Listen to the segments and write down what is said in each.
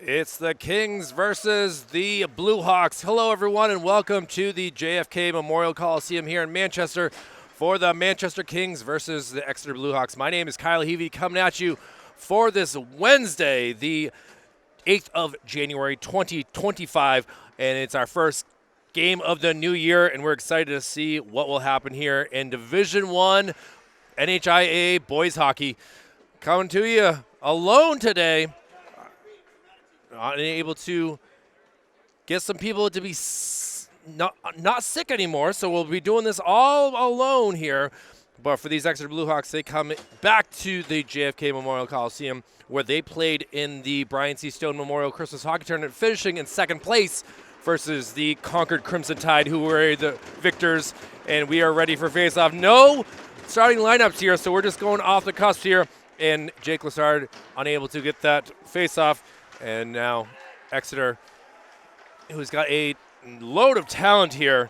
It's the Kings versus the Blue Hawks. Hello, everyone, and welcome to the JFK Memorial Coliseum here in Manchester for the Manchester Kings versus the Exeter Blue Hawks. My name is Kyle Heavey, coming at you for this Wednesday, the 8th of January, 2025, and it's our first game of the new year, and we're excited to see what will happen here in Division One NHIA boys hockey. Coming to you alone today. Unable to get some people to be not sick anymore, so we'll be doing this all alone here. But for these Exeter Blue Hawks, they come back to the JFK Memorial Coliseum, where they played in the Brian C. Stone Memorial Christmas Hockey Tournament, finishing in second place versus the Concord Crimson Tide, who were the victors. And we are ready for face-off. No starting lineups here, so we're just going off the cusp here. And Jake Lassard unable to get that face-off. And now Exeter, who's got a load of talent here.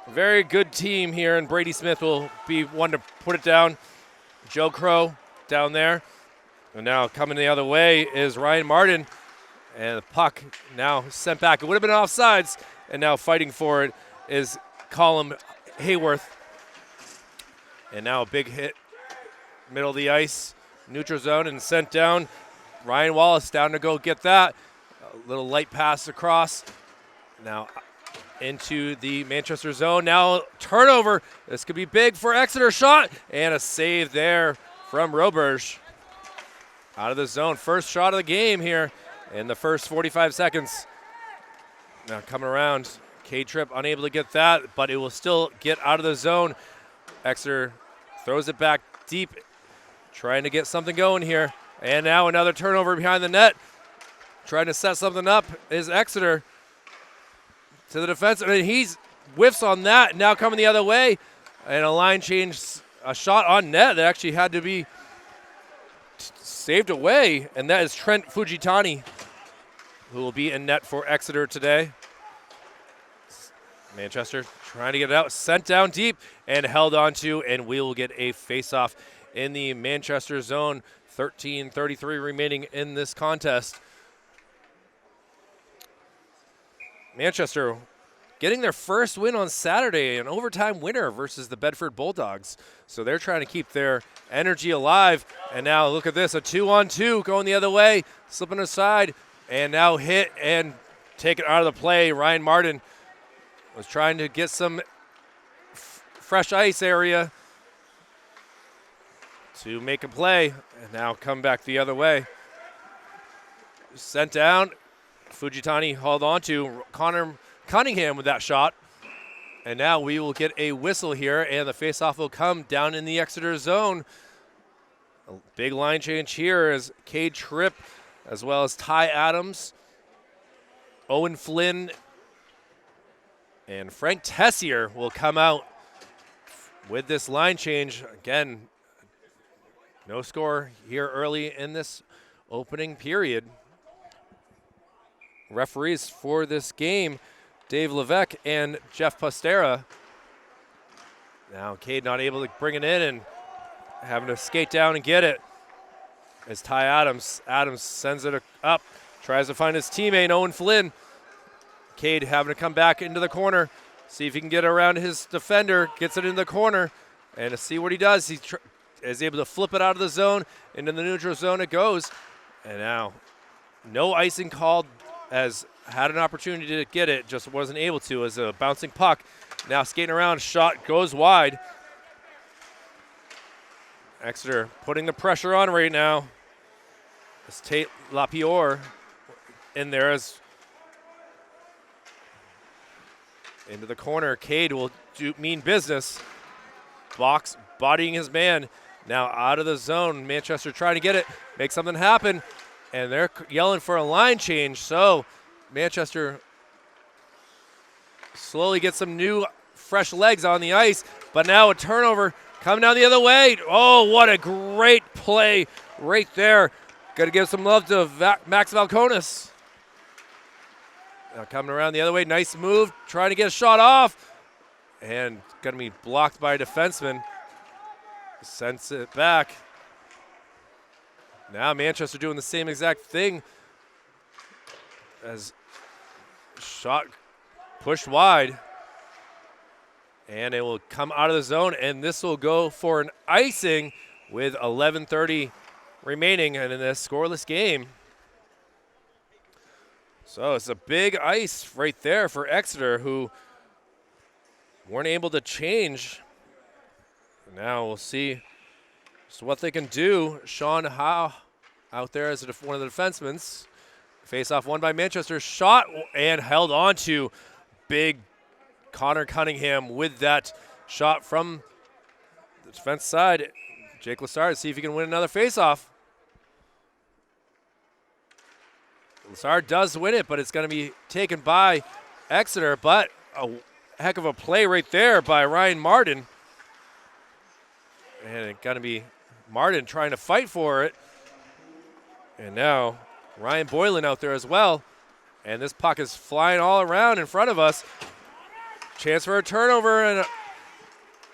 Very good team here, and Brady Smith will be one to put it down. Joe Crow down there. And now coming the other way is Ryan Martin. And the puck now sent back. It would have been offsides, and now fighting for it is Colin Hayworth. And now a big hit, middle of the ice, neutral zone, and sent down. Ryan Wallace down to go get that. A little light pass across. Now into the Manchester zone. Now turnover. This could be big for Exeter. Shot and a save there from Roberge. Out of the zone. First shot of the game here in the first 45 seconds. Now coming around. K-Trip unable to get that, but it will still get out of the zone. Exeter throws it back deep, trying to get something going here. And now another turnover behind the net. Trying to set something up is Exeter to the defense. I mean, he whiffs on that. Now coming the other way. And a line change, a shot on net that actually had to be saved away. And that is Trent Fujitani, who will be in net for Exeter today. Manchester trying to get it out. Sent down deep and held onto. And we will get a face-off in the Manchester zone. 13:33 remaining in this contest. Manchester getting their first win on Saturday, an overtime winner versus the Bedford Bulldogs. So they're trying to keep their energy alive. And now look at this, a 2-on-2 going the other way, slipping aside, and now hit and taken out of the play. Ryan Martin was trying to get some fresh ice area to make a play, and now come back the other way. Sent down. Fujitani held on to Connor Cunningham with that shot. And now we will get a whistle here, and the faceoff will come down in the Exeter zone. A big line change here is Cade Tripp, as well as Ty Adams, Owen Flynn, and Frank Tessier will come out with this line change. Again, no score here early in this opening period. Referees for this game, Dave Levesque and Jeff Postera. Now Cade not able to bring it in and having to skate down and get it. As Ty Adams. Adams sends it up, tries to find his teammate, Owen Flynn. Cade having to come back into the corner, see if he can get around his defender, gets it in the corner, and to see what he does. He is able to flip it out of the zone, into the neutral zone it goes. And now no icing called, as had an opportunity to get it, just wasn't able to, as a bouncing puck. Now skating around, shot goes wide. Exeter putting the pressure on right now. It's Tate Lapiore in there as into the corner. Cade will do mean business. Box bodying his man. Now out of the zone. Manchester trying to get it, make something happen, and they're yelling for a line change. So Manchester slowly gets some new, fresh legs on the ice, but now a turnover coming down the other way. Oh, what a great play right there. Got to give some love to Max Valconis. Now coming around the other way, nice move, trying to get a shot off, and going to be blocked by a defenseman. Sends it back. Now Manchester doing the same exact thing. as shot pushed wide. And it will come out of the zone, and this will go for an icing with 11:30 remaining and in this scoreless game. So it's a big ice right there for Exeter, who weren't able to change. Now we'll see just what they can do. Sean Howe out there as one of the defensemen. Face-off won by Manchester. Shot and held on to. Big Connor Cunningham with that shot from the defense side. Jake Lassard, see if he can win another face-off. Lassard does win it, but it's going to be taken by Exeter. But a heck of a play right there by Ryan Martin. And it's going to be Martin trying to fight for it. And now Ryan Boylan out there as well. And this puck is flying all around in front of us. Chance for a turnover, and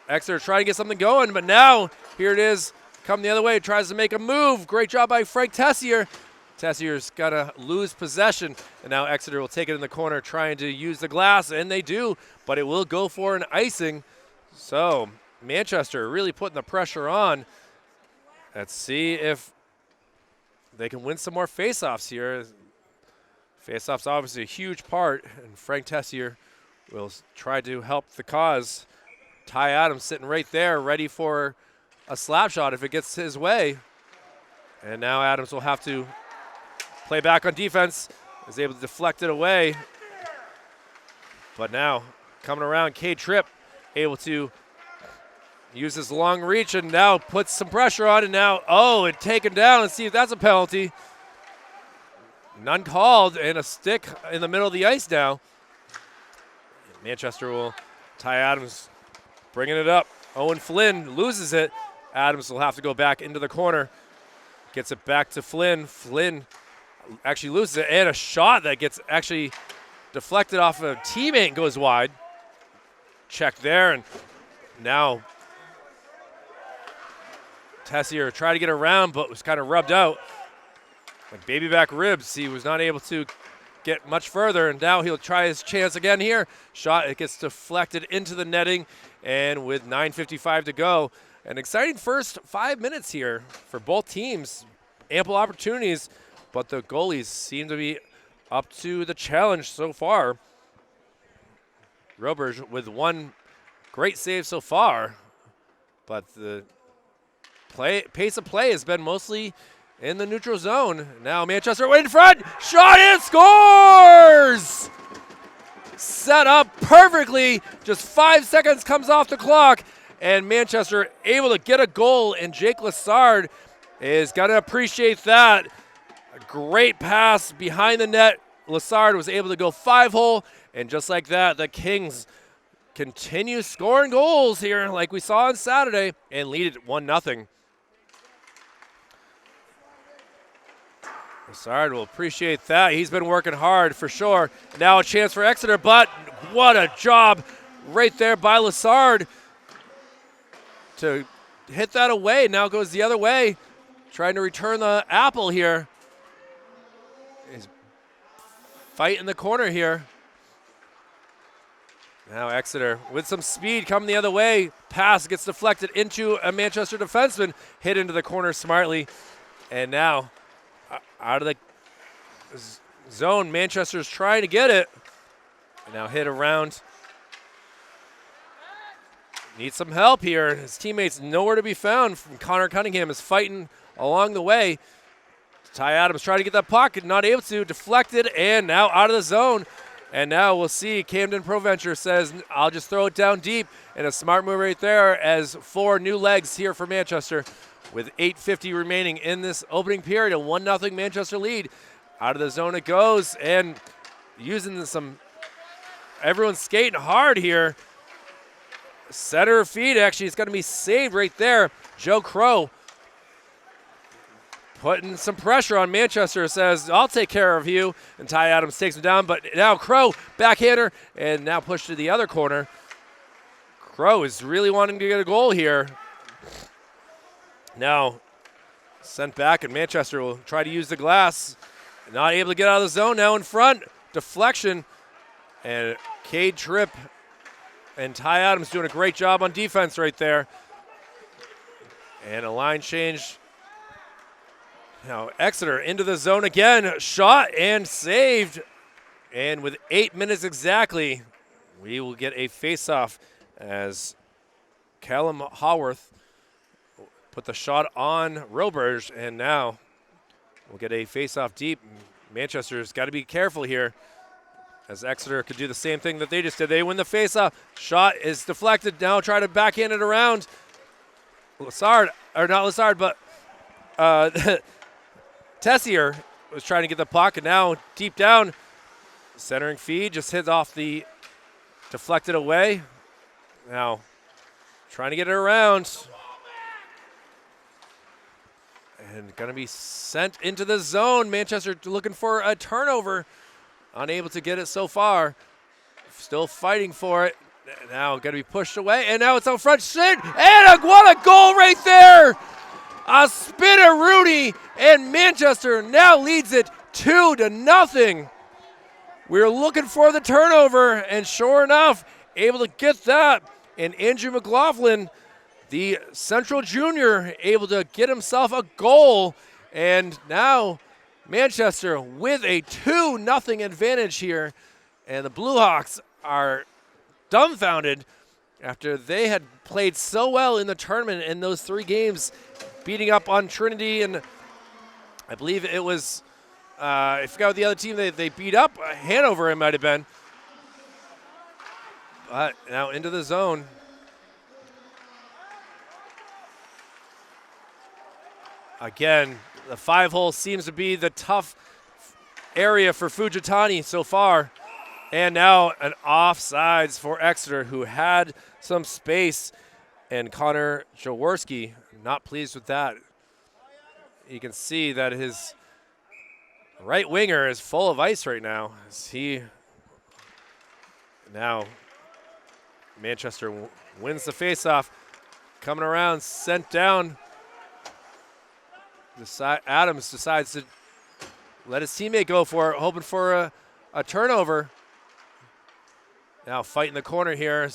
Exeter trying to get something going, but now here it is, come the other way, tries to make a move. Great job by Frank Tessier. Tessier's got to lose possession, and now Exeter will take it in the corner, trying to use the glass, and they do, but it will go for an icing. So Manchester really putting the pressure on. Let's see if they can win some more faceoffs here. Faceoffs obviously a huge part, and Frank Tessier will try to help the cause. Ty Adams sitting right there, ready for a slap shot if it gets his way. And now Adams will have to play back on defense. Is able to deflect it away. But now, coming around, Cade Tripp able to use his long reach and now puts some pressure on. And now, and taken down. Let's see if that's a penalty. None called, and a stick in the middle of the ice now. Manchester will, Ty Adams bringing it up. Owen Flynn loses it. Adams will have to go back into the corner. Gets it back to Flynn. Flynn actually loses it, and a shot that gets actually deflected off a teammate and goes wide. Check there, and now Tessier tried to get around, but was kind of rubbed out. Like baby back ribs, he was not able to get much further, and now he'll try his chance again here. Shot, it gets deflected into the netting, and with 9:55 to go, an exciting first 5 minutes here for both teams. Ample opportunities, but the goalies seem to be up to the challenge so far. Roberge with one great save so far, but the pace of play has been mostly in the neutral zone. Now Manchester way in front. Shot and scores! Set up perfectly. Just 5 seconds comes off the clock. And Manchester able to get a goal. And Jake Lassard is going to appreciate that. A great pass behind the net. Lassard was able to go 5-hole. And just like that, the Kings continue scoring goals here like we saw on Saturday and lead it 1-0. Lassard will appreciate that. He's been working hard for sure. Now a chance for Exeter, but what a job right there by Lassard to hit that away. Now goes the other way, trying to return the apple here. He's fighting the corner here. Now Exeter with some speed coming the other way. Pass gets deflected into a Manchester defenseman, hit into the corner smartly. And now out of the zone, Manchester's trying to get it. And now hit around. Needs some help here. His teammates nowhere to be found. Connor Cunningham is fighting along the way. Ty Adams trying to get that puck, not able to. Deflected and now out of the zone. And now we'll see. Camden Proventure says, I'll just throw it down deep. And a smart move right there as 4 new legs here for Manchester. With 8:50 remaining in this opening period, a 1-0 Manchester lead. Out of the zone it goes, and using everyone's skating hard here. Center feed, actually, it's going to be saved right there. Joe Crow putting some pressure on Manchester, says, I'll take care of you. And Ty Adams takes him down, but now Crow, backhander, and now pushed to the other corner. Crow is really wanting to get a goal here. Now sent back, and Manchester will try to use the glass. not able to get out of the zone. Now in front, deflection, and Cade Tripp and Ty Adams doing a great job on defense right there. And a line change. Now Exeter into the zone again, shot and saved. And with 8 minutes exactly, we will get a face-off as Callum Haworth put the shot on Roberge, and now we'll get a face-off deep. Manchester's got to be careful here, as Exeter could do the same thing that they just did. They win the face-off. Shot is deflected. Now try to backhand it around. Lassard, or not Lassard, but Tessier was trying to get the puck, and now deep down, centering feed just hits off the deflected away. Now trying to get it around. And going to be sent into the zone. Manchester looking for a turnover. Unable to get it so far. Still fighting for it. Now going to be pushed away. And now it's out front. And what a goal right there. A spin of Rooney. And Manchester now leads it 2-0. We were looking for the turnover. And sure enough, able to get that. And Andrew McLaughlin, the Central junior, able to get himself a goal. And now Manchester with a 2-0 advantage here. And the Blue Hawks are dumbfounded after they had played so well in the tournament in those 3 games, beating up on Trinity, and I believe it was, I forgot what the other team they beat up. Hanover it might have been. But now into the zone. Again, the 5-hole seems to be the tough area for Fujitani so far. And now an offsides for Exeter, who had some space. And Connor Jaworski, not pleased with that. You can see that his right winger is full of ice right now. As now Manchester wins the faceoff. Coming around, sent down. Adams decides to let his teammate go for it, hoping for a turnover. Now fighting the corner here.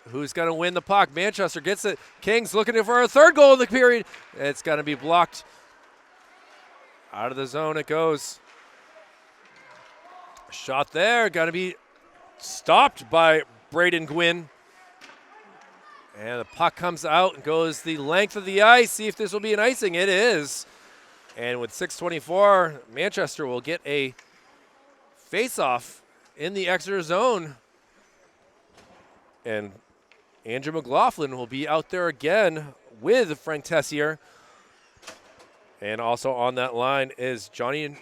Who's going to win the puck? Manchester gets it. Kings looking for a third goal in the period. It's going to be blocked. Out of the zone it goes. Shot there. Going to be stopped by Braden Gwynn. And the puck comes out and goes the length of the ice. See if this will be an icing. It is. And with 6:24, Manchester will get a face-off in the Exeter zone. And Andrew McLaughlin will be out there again with Frank Tessier. And also on that line is Johnny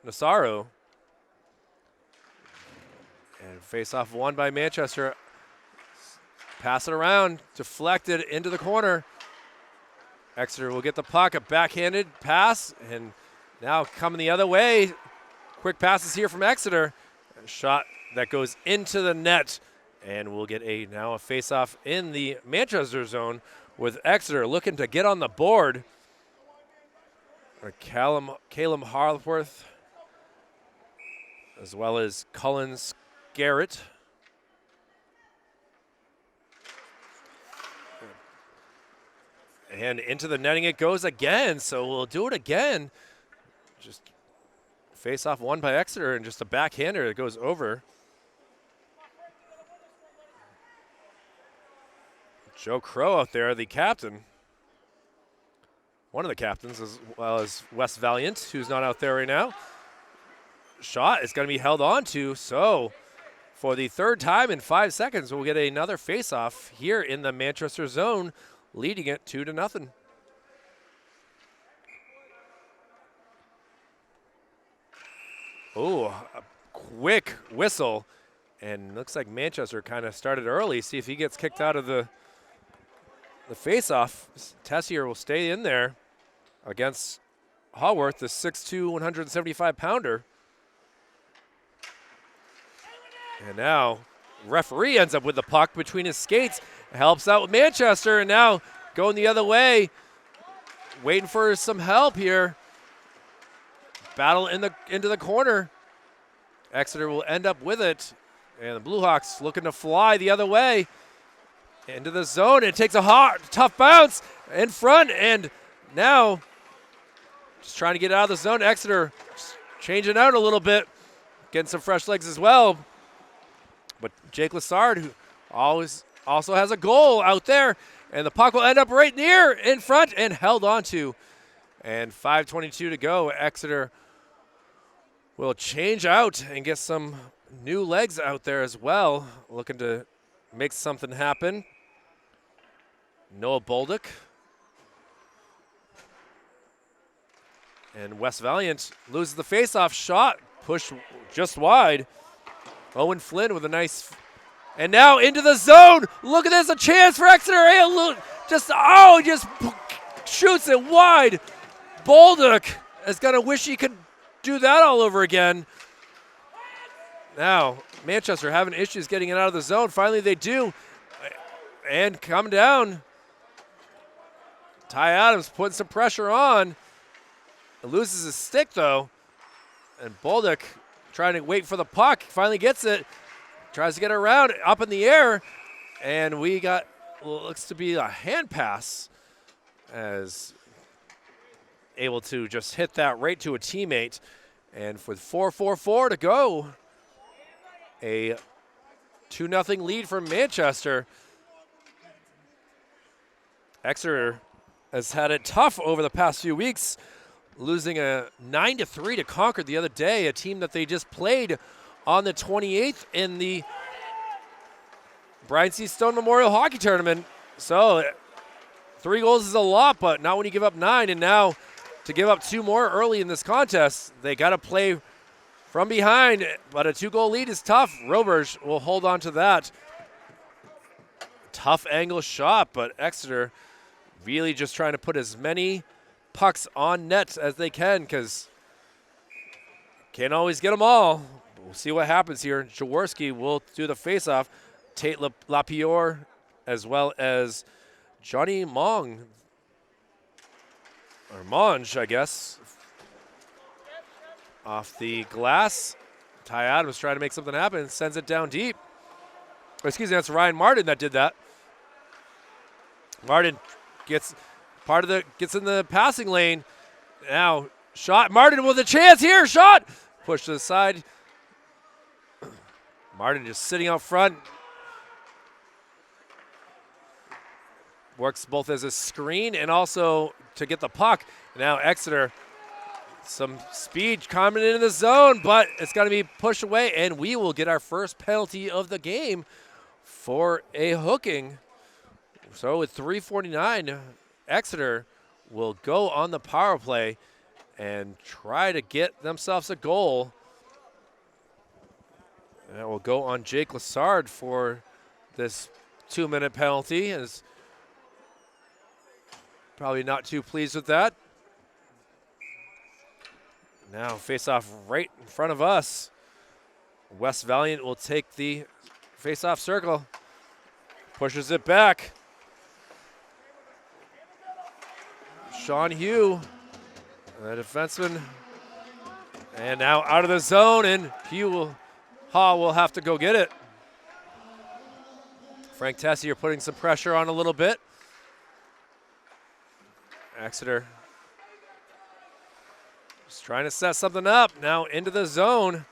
Nassaro. And face-off won by Manchester. Pass it around, deflected into the corner. Exeter will get the puck, a backhanded pass, and now coming the other way. Quick passes here from Exeter. A shot that goes into the net, and we'll get now a face-off in the Manchester zone with Exeter looking to get on the board. Calum Harworth, as well as Collins Garrett. And into the netting it goes again, so we'll do it again. Just face-off won by Exeter, and just a backhander that goes over. Joe Crow out there, the captain. One of the captains, as well as Wes Valiant, who's not out there right now. Shot is going to be held on to, so for the 3rd time in 5 seconds, we'll get another face-off here in the Manchester zone, leading it 2-0. Oh, a quick whistle. And looks like Manchester kind of started early. See if he gets kicked out of the face-off. Tessier will stay in there against Haworth, the 6'2", 175-pounder. And now referee ends up with the puck between his skates. Helps out with Manchester, and now going the other way, waiting for some help here. battle into the corner. Exeter will end up with it. And the Blue Hawks looking to fly the other way into the zone. It takes a hard, tough bounce in front, and now just trying to get out of the zone. Exeter changing out a little bit, getting some fresh legs as well. But Jake Lassard, who also has a goal out there, and the puck will end up right near in front and held onto. And 5:22 to go. Exeter will change out and get some new legs out there as well, looking to make something happen. Noah Bolduc. And West Valiant loses the faceoff shot, pushed just wide. Owen Flynn with a nice, and now into the zone. Look at this, a chance for Exeter. Hey, just shoots it wide. Bolduc is gonna wish he could do that all over again. Now, Manchester having issues getting it out of the zone. Finally they do, and come down. Ty Adams putting some pressure on. It loses his stick though, and Bolduc trying to wait for the puck, finally gets it, tries to get it around, up in the air, and we got what looks to be a hand pass, as able to just hit that right to a teammate. And with 4:44 to go, a 2-0 lead for Manchester. Exeter has had it tough over the past few weeks, losing a 9-3 to Concord the other day, a team that they just played on the 28th in the Brian C. Stone Memorial Hockey Tournament. So 3 goals is a lot, but not when you give up 9. And now to give up 2 more early in this contest, they got to play from behind, but a 2-goal lead is tough. Roberge will hold on to that. Tough angle shot, but Exeter really just trying to put as many pucks on net as they can, because can't always get them all. We'll see what happens here. Jaworski will do the faceoff. Tate Lapierre as well as Johnny Mong, or Monge, I guess, off the glass. Ty Adams trying to make something happen, sends it down deep. Oh, excuse me, that's Ryan Martin that did that. Martin gets in the passing lane. Now shot. Martin with a chance here. Shot. Push to the side. Martin just sitting out front. Works both as a screen and also to get the puck. Now Exeter, some speed coming into the zone, but it's got to be pushed away, and we will get our first penalty of the game for a hooking. So with 3:49, Exeter will go on the power play and try to get themselves a goal. And that will go on Jake Lassard for this 2-minute penalty. Is probably not too pleased with that. Now face-off right in front of us. West Valiant will take the face-off circle. Pushes it back. Sean Hugh, the defenseman, and now out of the zone, and Haw will have to go get it. Frank Tessier putting some pressure on a little bit. Exeter just trying to set something up. Now into the zone.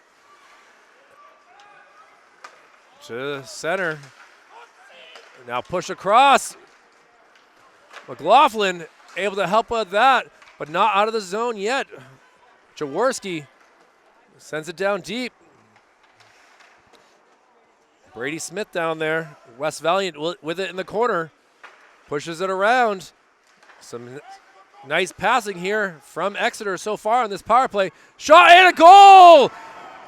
To the center. Now push across. McLaughlin able to help with that, but not out of the zone yet. Jaworski sends it down deep. Brady Smith down there. West Valiant with it in the corner. Pushes it around. Some nice passing here from Exeter so far on this power play. Shot and a goal!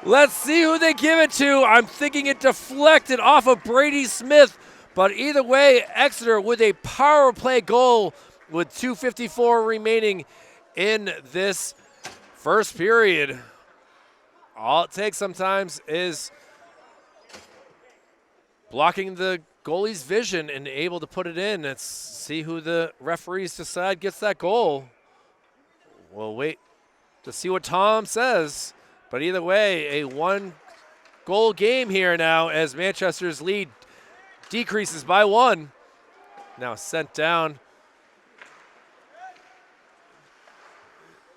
Let's see who they give it to. I'm thinking it deflected off of Brady Smith, but either way, Exeter with a power play goal with 2:54 remaining in this first period. All it takes sometimes is blocking the goalie's vision and able to put it in. Let's see who the referees decide gets that goal. We'll wait to see what Tom says. But either way, a one-goal game here now as Manchester's lead decreases by 1. Now sent down.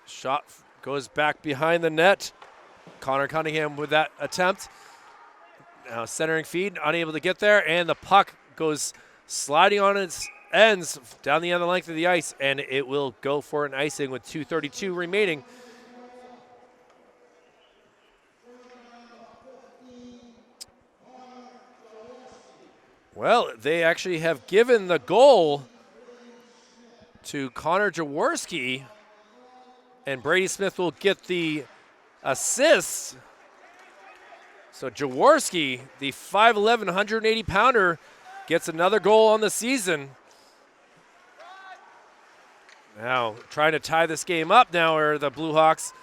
Shot goes back behind the net. Connor Cunningham with that attempt. Now centering feed, unable to get there, and the puck goes sliding on its ends down the other length of the ice, and it will go for an icing with 2:32 remaining. Well, they actually have given the goal to Connor Jaworski, and Brady Smith will get the assist. So Jaworski, the 5'11", 180-pounder, gets another goal on the season. Now trying to tie this game up now, or the Blue Hawks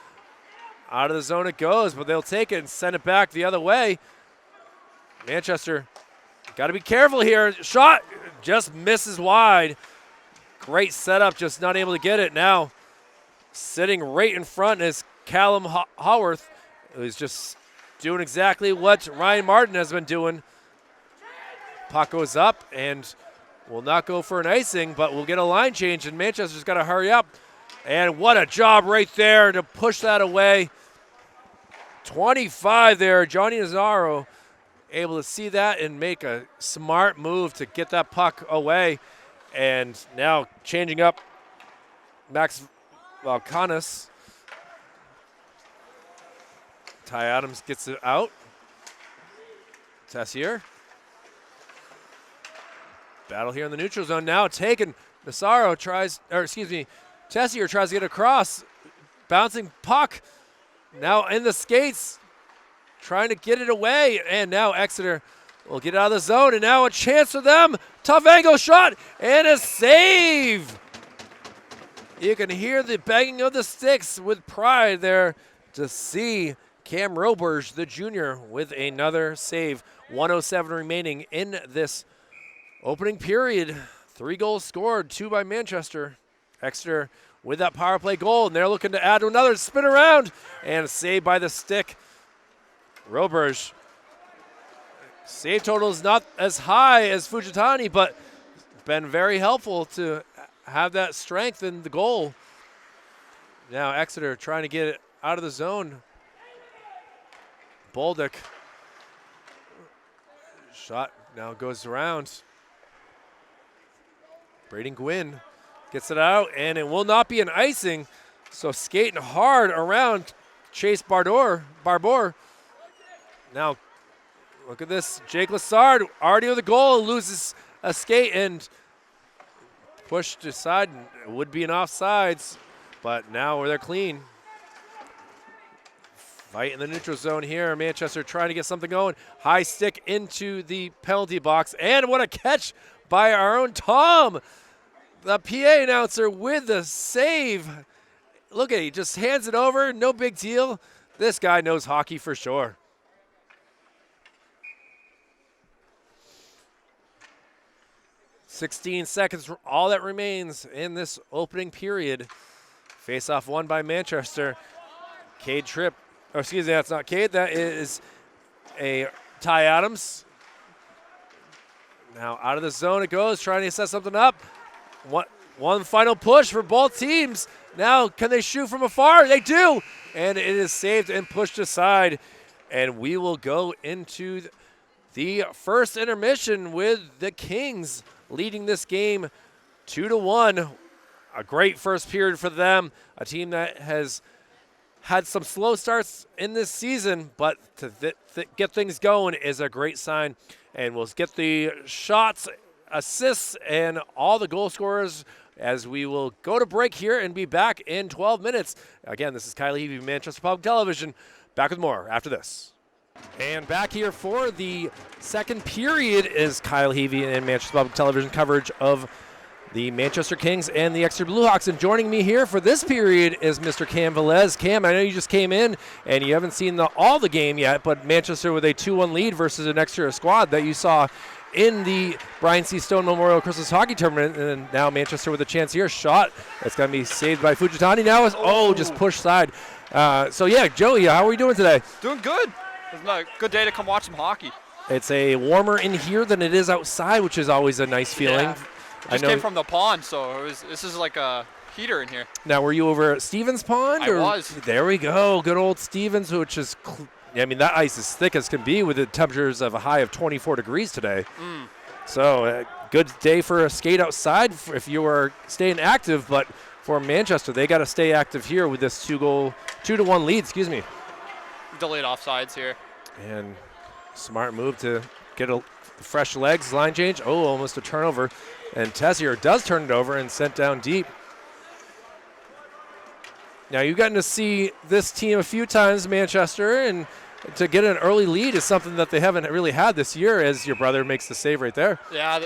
out of the zone it goes, but they'll take it and send it back the other way. Manchester got to be careful here. Shot just misses wide. Great setup, just not able to get it. Now sitting right in front is Callum Howarth, who's just doing exactly what Ryan Martin has been doing. Puck goes up and will not go for an icing, but we'll get a line change, and Manchester's got to hurry up. And what a job right there to push that away. 25 there, Johnny Nazaro able to see that and make a smart move to get that puck away. And now changing up Max Valkanis. Ty Adams gets it out. Tessier. Battle here in the neutral zone now taken. Tessier tries to get across. Bouncing puck. Now in the skates. Trying to get it away. And now Exeter will get out of the zone. And now a chance for them. Tough angle shot. And a save. You can hear the banging of the sticks with pride there to see Cam Roberge, the junior, with another save. 1:07 remaining in this opening period. 3 goals scored, 2 by Manchester. Exeter with that power play goal, and they're looking to add to another. Spin around, and a save by the stick. Roberge. Save total is not as high as Fujitani, but been very helpful to have that strength in the goal. Now Exeter trying to get it out of the zone. Bolduc. Shot now goes around. Braden Gwynn gets it out, and it will not be an icing. So skating hard around Chase Barbour. Now, look at this. Jake Lassard already with the goal, loses a skate and pushed aside. It would be an offsides, but now they're clean. Fight in the neutral zone here. Manchester trying to get something going. High stick into the penalty box. And what a catch by our own Tom. The PA announcer with the save. Look at it. He just hands it over. No big deal. This guy knows hockey for sure. .16 seconds, all that remains in this opening period. Face-off won by Manchester. Cade Tripp. Oh, excuse me, that's not Cade. That is a Ty Adams. Now out of the zone it goes, trying to set something up. One final push for both teams. Now, can they shoot from afar? They do. And it is saved and pushed aside. And we will go into the first intermission with the Kings leading this game 2-1. A great first period for them. A team that has had some slow starts in this season, but to get things going is a great sign. And we'll get the shots, assists, and all the goal scorers as we will go to break here and be back in 12 minutes. Again, this is Kyle Heavey, Manchester Public Television. Back with more after this. And back here for the second period is Kyle Heavey and Manchester Public Television coverage of the Manchester Kings and the Exeter Bluehawks. And joining me here for this period is Mr. Cam Velez. Cam, I know you just came in and you haven't seen all the game yet, but Manchester with a 2-1 lead versus an Exeter squad that you saw in the Brian C. Stone Memorial Christmas Hockey Tournament. And now Manchester with a chance here. Shot that's going to be saved by Fujitani. Now is just pushed side. So yeah, Joey, how are we doing today? Doing good. It's a good day to come watch some hockey. It's a warmer in here than it is outside, which is always a nice feeling. Yeah. I just came from the pond, so this is like a heater in here. Now, were you over at Stevens Pond? I was. There we go. Good old Stevens, which is, that ice is thick as can be with the temperatures of a high of 24 degrees today. So a good day for a skate outside if you are staying active, but for Manchester, they got to stay active here with this 2-1 lead, Delayed offsides here. And smart move to get a fresh legs, line change. Almost a turnover. And Tessier does turn it over and sent down deep. Now, you've gotten to see this team a few times, Manchester, and to get an early lead is something that they haven't really had this year, as your brother makes the save right there. Yeah,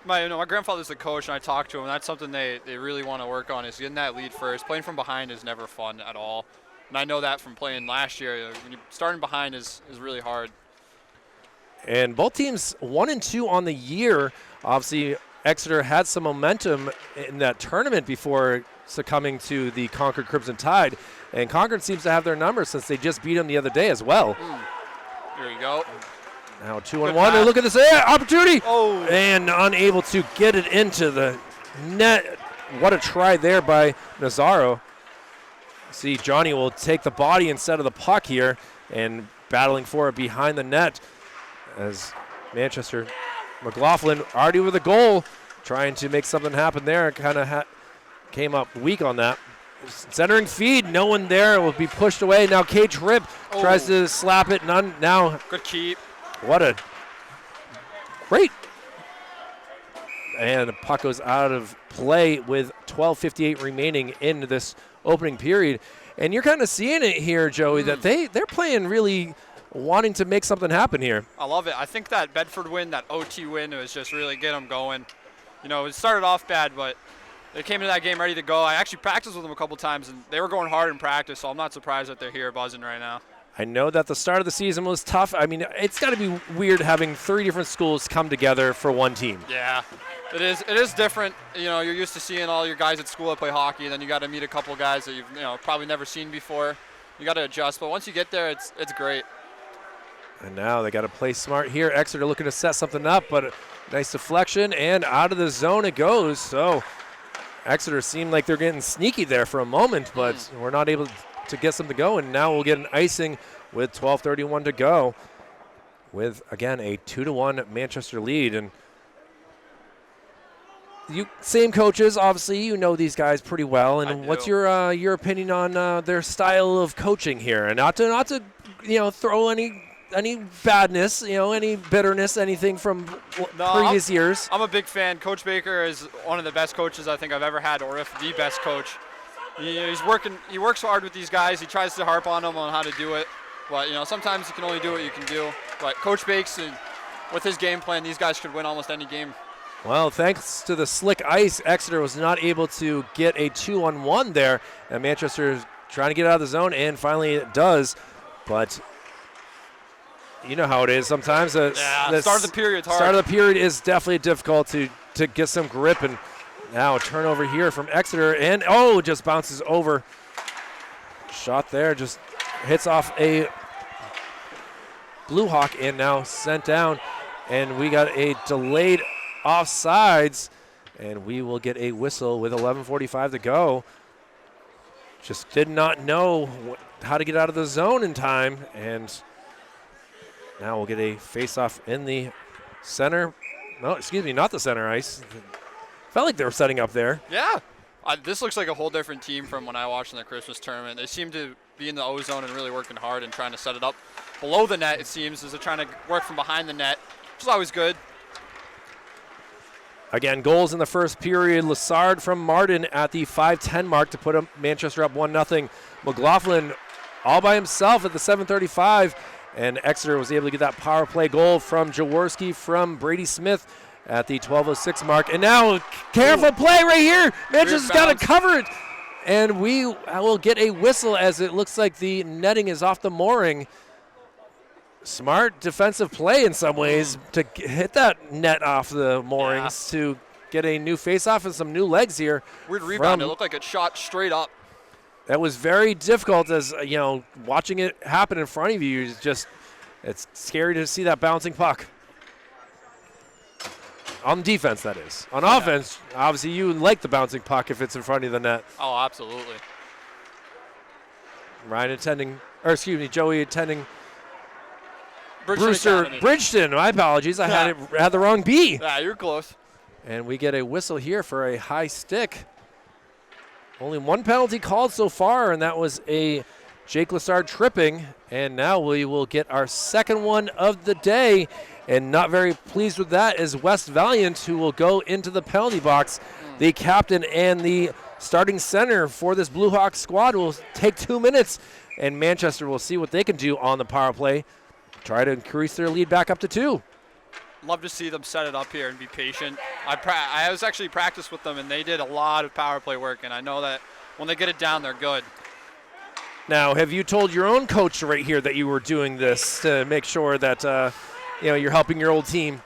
my grandfather's the coach, and I talked to him, and that's something they really want to work on is getting that lead first. Playing from behind is never fun at all. And I know that from playing last year. When you're starting behind is really hard. And both teams 1-2 on the year. Obviously, Exeter had some momentum in that tournament before succumbing to the Concord Crimson Tide. And Concord seems to have their number since they just beat them the other day as well. There you go. Now 2-on-1. Look at this opportunity. And unable to get it into the net. What a try there by Nazaro. See, Johnny will take the body instead of the puck here and battling for it behind the net as Manchester. McLaughlin already with a goal, trying to make something happen there. Kind of came up weak on that. Centering feed, no one there. It will be pushed away. Now Cage Tripp tries to slap it. None now. Good keep. What a great. And the puck goes out of play with 12:58 remaining in this opening period. And you're kind of seeing it here, Joey, that they're playing really wanting to make something happen here. I love it. I think that Bedford win, that OT win, was just really get them going. It started off bad, but they came into that game ready to go. I actually practiced with them a couple times, and they were going hard in practice, so I'm not surprised that they're here buzzing right now. I know that the start of the season was tough. I mean, it's got to be weird having 3 different schools come together for one team. Yeah, it is. It is different. You're used to seeing all your guys at school that play hockey, and then you got to meet a couple guys that you've probably never seen before. You got to adjust, but once you get there, it's great. And now they got to play smart here. Exeter looking to set something up, but a nice deflection, and out of the zone it goes. So Exeter seemed like they're getting sneaky there for a moment, but we're not able to get something to go, and now we'll get an icing with 12:31 to go with, again, a 2-1 Manchester lead. And you same coaches, obviously, you know these guys pretty well. And what's your opinion on their style of coaching here? And not to throw any badness, any bitterness, anything from previous years. I'm a big fan. Coach Baker is one of the best coaches I think I've ever had, or if the best coach. He works hard with these guys. He tries to harp on them on how to do it. But, sometimes you can only do what you can do. But Coach Bakes, with his game plan, these guys could win almost any game. Well, thanks to the slick ice, Exeter was not able to get a 2-on-1 there. And Manchester is trying to get out of the zone, and finally it does. But you know how it is sometimes. Start of the period's hard. Start of the period is definitely difficult to get some grip. And now a turnover here from Exeter, and just bounces over. Shot there, just hits off a Blue Hawk, and now sent down. And we got a delayed offsides, and we will get a whistle with 11:45 to go. Just did not know how to get out of the zone in time, and now we'll get a face-off in the center. No, excuse me, not the center ice. Felt like they were setting up there. Yeah. This looks like a whole different team from when I watched in the Christmas tournament. They seem to be in the O zone and really working hard and trying to set it up below the net, it seems, as they're trying to work from behind the net, which is always good. Again, goals in the first period. Lassard from Martin at the 5:10 mark to put Manchester up 1-0. McLaughlin all by himself at the 7:35, and Exeter was able to get that power play goal from Jaworski from Brady Smith at the 12:06 mark. And now, careful play right here. Manchester's got to cover it. And we will get a whistle as it looks like the netting is off the mooring. Smart defensive play in some ways to hit that net off the moorings to get a new face-off and some new legs here. Weird rebound. It looked like it shot straight up. That was very difficult as, watching it happen in front of you is just, it's scary to see that bouncing puck. On defense, that is. On offense, obviously you like the bouncing puck if it's in front of the net. Oh, absolutely. Joey attending Brewster Bridgeton. My apologies. I had the wrong B. Yeah, you're close. And we get a whistle here for a high stick. Only one penalty called so far, and that was a Jake Lassard tripping. And now we will get our second one of the day. And not very pleased with that is West Valiant, who will go into the penalty box. The captain and the starting center for this Blue Hawks squad will take 2 minutes, and Manchester will see what they can do on the power play. Try to increase their lead back up to 2. Love to see them set it up here and be patient. I was actually practiced with them, and they did a lot of power play work, and I know that when they get it down, they're good. Now, have you told your own coach right here that you were doing this to make sure that you're helping your old team?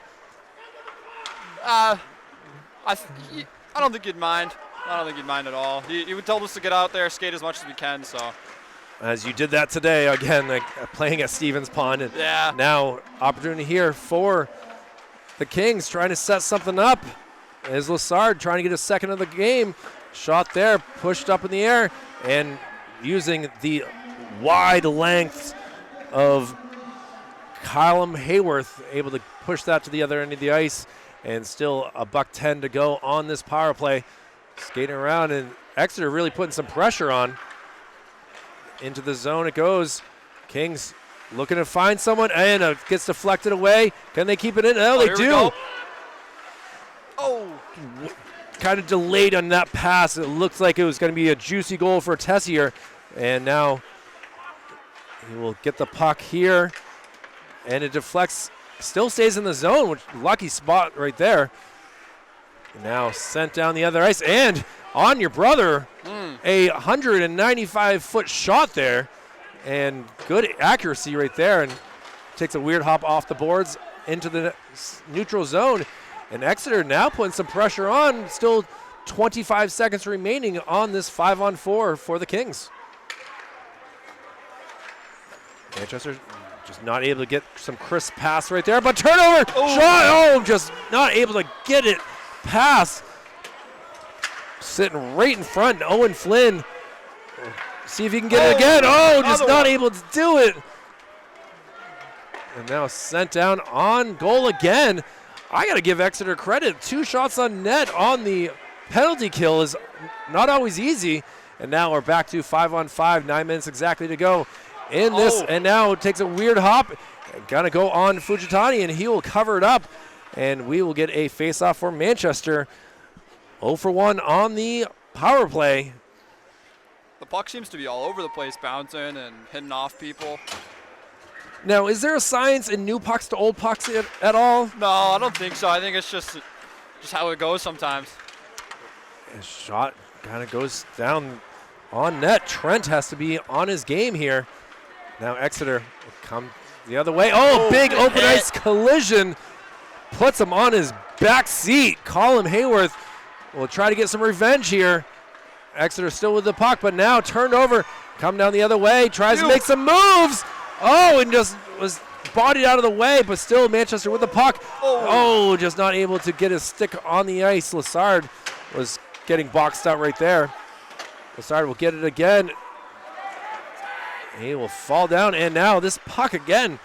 I don't think he'd mind. I don't think he'd mind at all. He would tell us to get out there, skate as much as we can. So, as you did that today, again, playing at Stevens Pond. And now, opportunity here for the Kings trying to set something up. Is Lassard trying to get a second of the game. Shot there, pushed up in the air, and using the wide length of Callum Hayworth, able to push that to the other end of the ice, and still a $1:10 to go on this power play. Skating around, and Exeter really putting some pressure on. Into the zone it goes. Kings looking to find someone, and it gets deflected away. Can they keep it in? Oh, they do. Oh. Kind of delayed on that pass. It looks like it was going to be a juicy goal for Tessier, and now he will get the puck here, and it deflects, still stays in the zone, which lucky spot right there. Now sent down the other ice, and on your brother, a 195-foot shot there, and good accuracy right there, and takes a weird hop off the boards into the neutral zone. And Exeter now putting some pressure on, still 25 seconds remaining on this 5-on-4 for the Kings. Manchester just not able to get some crisp pass right there, but turnover, shot, just not able to get it past. Sitting right in front, Owen Flynn. See if he can get it again. Just not able to do it. And now sent down on goal again. I got to give Exeter credit. 2 shots on net on the penalty kill is not always easy. And now we're back to 5-on-5, 9 minutes exactly to go in this. And now it takes a weird hop. Gonna go on Fujitani, and he will cover it up. And we will get a face-off for Manchester. 0 for 1 on the power play. The puck seems to be all over the place, bouncing and hitting off people. Now, is there a science in new pucks to old pucks at all? No, I don't think so. I think it's just how it goes sometimes. A shot kind of goes down on net. Trent has to be on his game here. Now Exeter will come the other way. Big open ice collision. Puts him on his back seat. Colin Hayworth will try to get some revenge here. Exeter still with the puck, but now turned over. Come down the other way. Tries to make some moves. And just was bodied out of the way, but still Manchester with the puck. Just not able to get his stick on the ice. Lassard was getting boxed out right there. Lassard will get it again. He will fall down, and now this puck again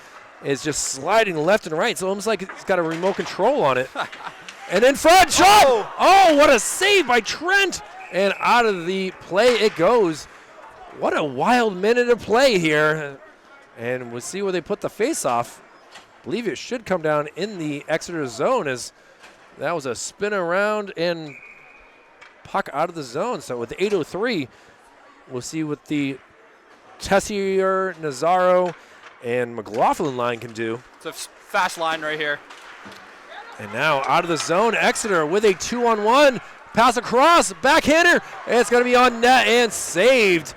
is just sliding left and right. So almost like it's got a remote control on it. And in front, shot! What a save by Trent! And out of the play it goes. What a wild minute of play here. And we'll see where they put the face-off. I believe it should come down in the Exeter zone, as that was a spin around and puck out of the zone. So with 8:03, we'll see what the Tessier, Nazaro, and McLaughlin line can do. It's a fast line right here. And now out of the zone, Exeter with a 2-on-1. Pass across, backhander, and it's going to be on net and saved.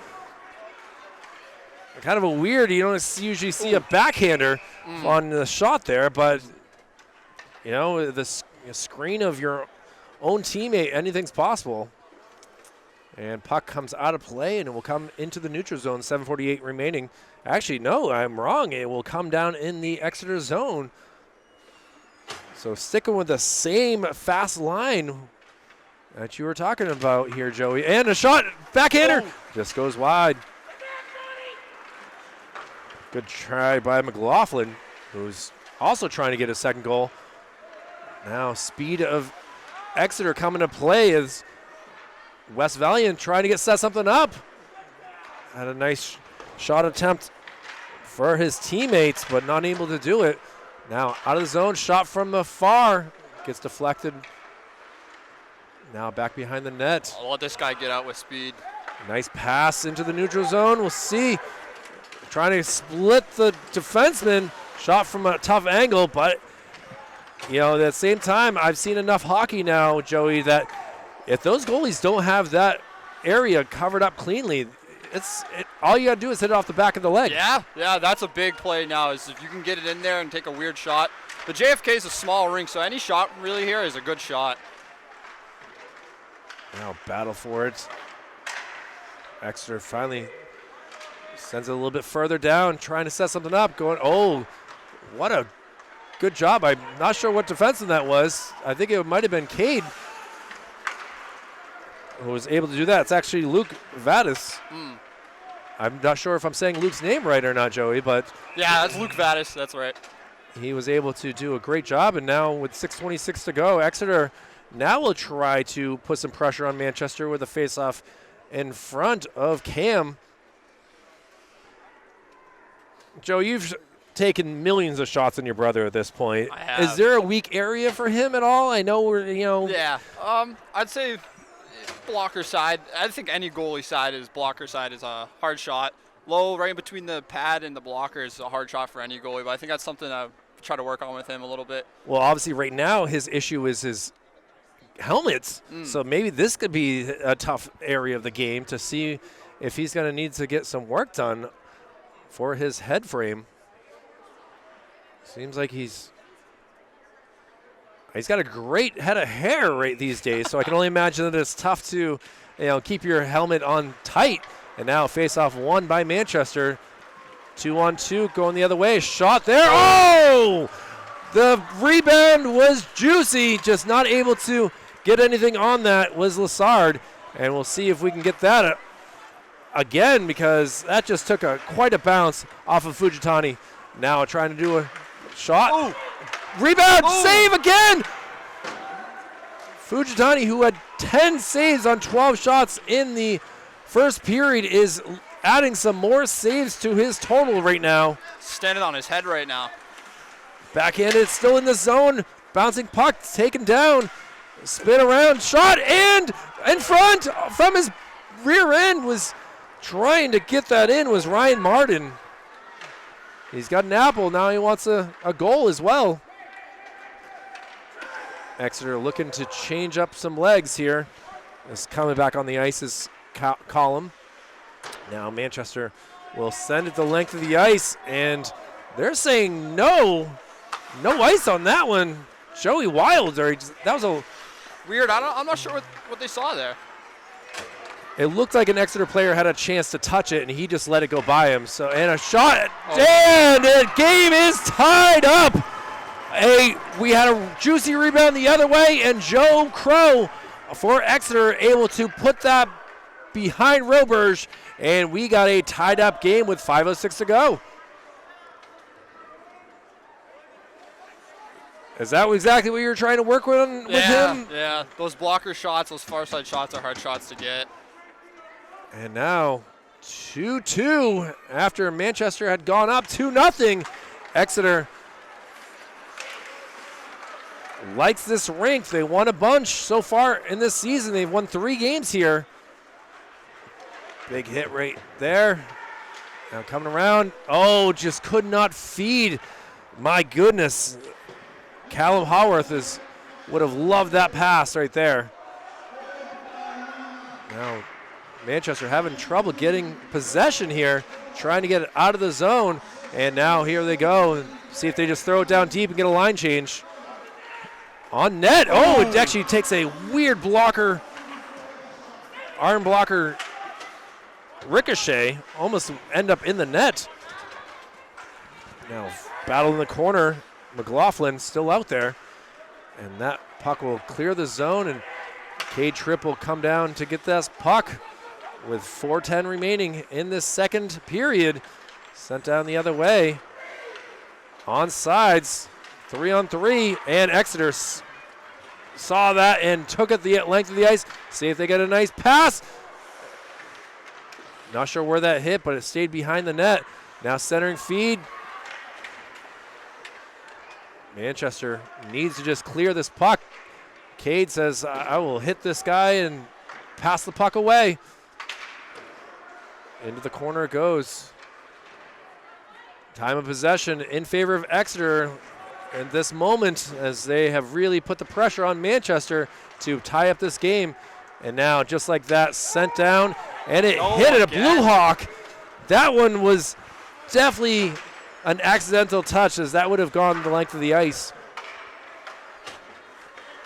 kind of a weird, you don't usually see a backhander on the shot there, but, you know, the screen of your own teammate, anything's possible. And puck comes out of play, and it will come into the neutral zone, 7:48 remaining. Actually, no, I'm wrong. It will come down in the Exeter zone. So sticking with the same fast line that you were talking about here, Joey. And a shot, backhander, just goes wide. Good try by McLaughlin, who's also trying to get a second goal. Now speed of Exeter coming to play as West Valiant trying to get set something up. Had a nice shot attempt for his teammates, but not able to do it. Now out of the zone, shot from the far, gets deflected. Now back behind the net. I'll let this guy get out with speed. Nice pass into the neutral zone. We'll see. Trying to split the defenseman. Shot from a tough angle, but you know, at the same time, I've seen enough hockey now, Joey, that if those goalies don't have that area covered up cleanly, all you got to do is hit it off the back of the leg. Yeah, that's a big play now, is if you can get it in there and take a weird shot. The JFK is a small rink, so any shot really here is a good shot. Now battle for it. Exeter finally sends it a little bit further down, trying to set something up, going, oh, what a good job. I'm not sure what defenseman that was. I think it might have been Cade who was able to do that. It's actually Luke Vadas. I'm not sure if I'm saying Luke's name right or not, Joey, but yeah, that's Luke Vadas. That's right. He was able to do a great job, and now with 6:26 to go, Exeter now will try to put some pressure on Manchester with a face-off in front of Cam. Joe, you've taken millions of shots on your brother at this point. I have. Is there a weak area for him at all? I know we're, you know. Yeah, I'd say blocker side. I think any goalie side is blocker side is a hard shot. Low, right in between the pad and the blocker is a hard shot for any goalie, but I think that's something I try to work on with him a little bit. Well, obviously right now his issue is his helmets, so maybe this could be a tough area of the game to see if he's going to need to get some work done for his head frame. Seems like he's got a great head of hair right these days, so I can only imagine that it's tough to, keep your helmet on tight. And now face-off won by Manchester. 2-on-2 going the other way. Shot there. Oh! The rebound was juicy. Just not able to get anything on that was Lassard. And we'll see if we can get that again, because that just took quite a bounce off of Fujitani. Now trying to do a shot. Ooh. Rebound, save again. Fujitani, who had 10 saves on 12 shots in the first period, is adding some more saves to his total right now. Standing on his head right now. Backhanded, still in the zone. Bouncing puck, taken down. Spin around, shot, and in front from his rear end, was trying to get that in, was Ryan Martin. He's got an apple. Now he wants a goal as well. Exeter looking to change up some legs here. Is coming back on the ice is Column. Now Manchester will send it the length of the ice, and they're saying no ice on that one. Joey Wilder, that was a weird. I'm not sure what they saw there. It looked like an Exeter player had a chance to touch it, and he just let it go by him. So, and a shot, and the game is tied up. We had a juicy rebound the other way, and Joe Crow for Exeter able to put that behind Roberge, and we got a tied up game with 5:06 to go. Is that exactly what you were trying to work with him? Yeah, those blocker shots, those far side shots are hard shots to get. And now 2-2 after Manchester had gone up 2-0. Exeter likes this rink. They won a bunch so far in this season. They've won 3 games here. Big hit right there. Now coming around. Oh, just could not feed. My goodness. Callum Haworth would have loved that pass right there. Now Manchester having trouble getting possession here. trying to get it out of the zone. And now here they go. See if they just throw it down deep and get a line change. On net. Oh, it actually takes a weird blocker, arm blocker ricochet. Almost end up in the net. Now battle in the corner. McLaughlin still out there. And that puck will clear the zone, and Cade Tripp will come down to get this puck with 4:10 remaining in this second period. Sent down the other way. On sides, 3-on-3, and Exeter saw that and took it the length of the ice. See if they get a nice pass. Not sure where that hit, but it stayed behind the net. Now centering feed. Manchester needs to just clear this puck. Cade says, I will hit this guy and pass the puck away. Into the corner it goes. Time of possession in favor of Exeter at this moment, as they have really put the pressure on Manchester to tie up this game. And now, just like that, sent down, and it hit it, a Blue Hawk. That one was definitely an accidental touch, as that would have gone the length of the ice.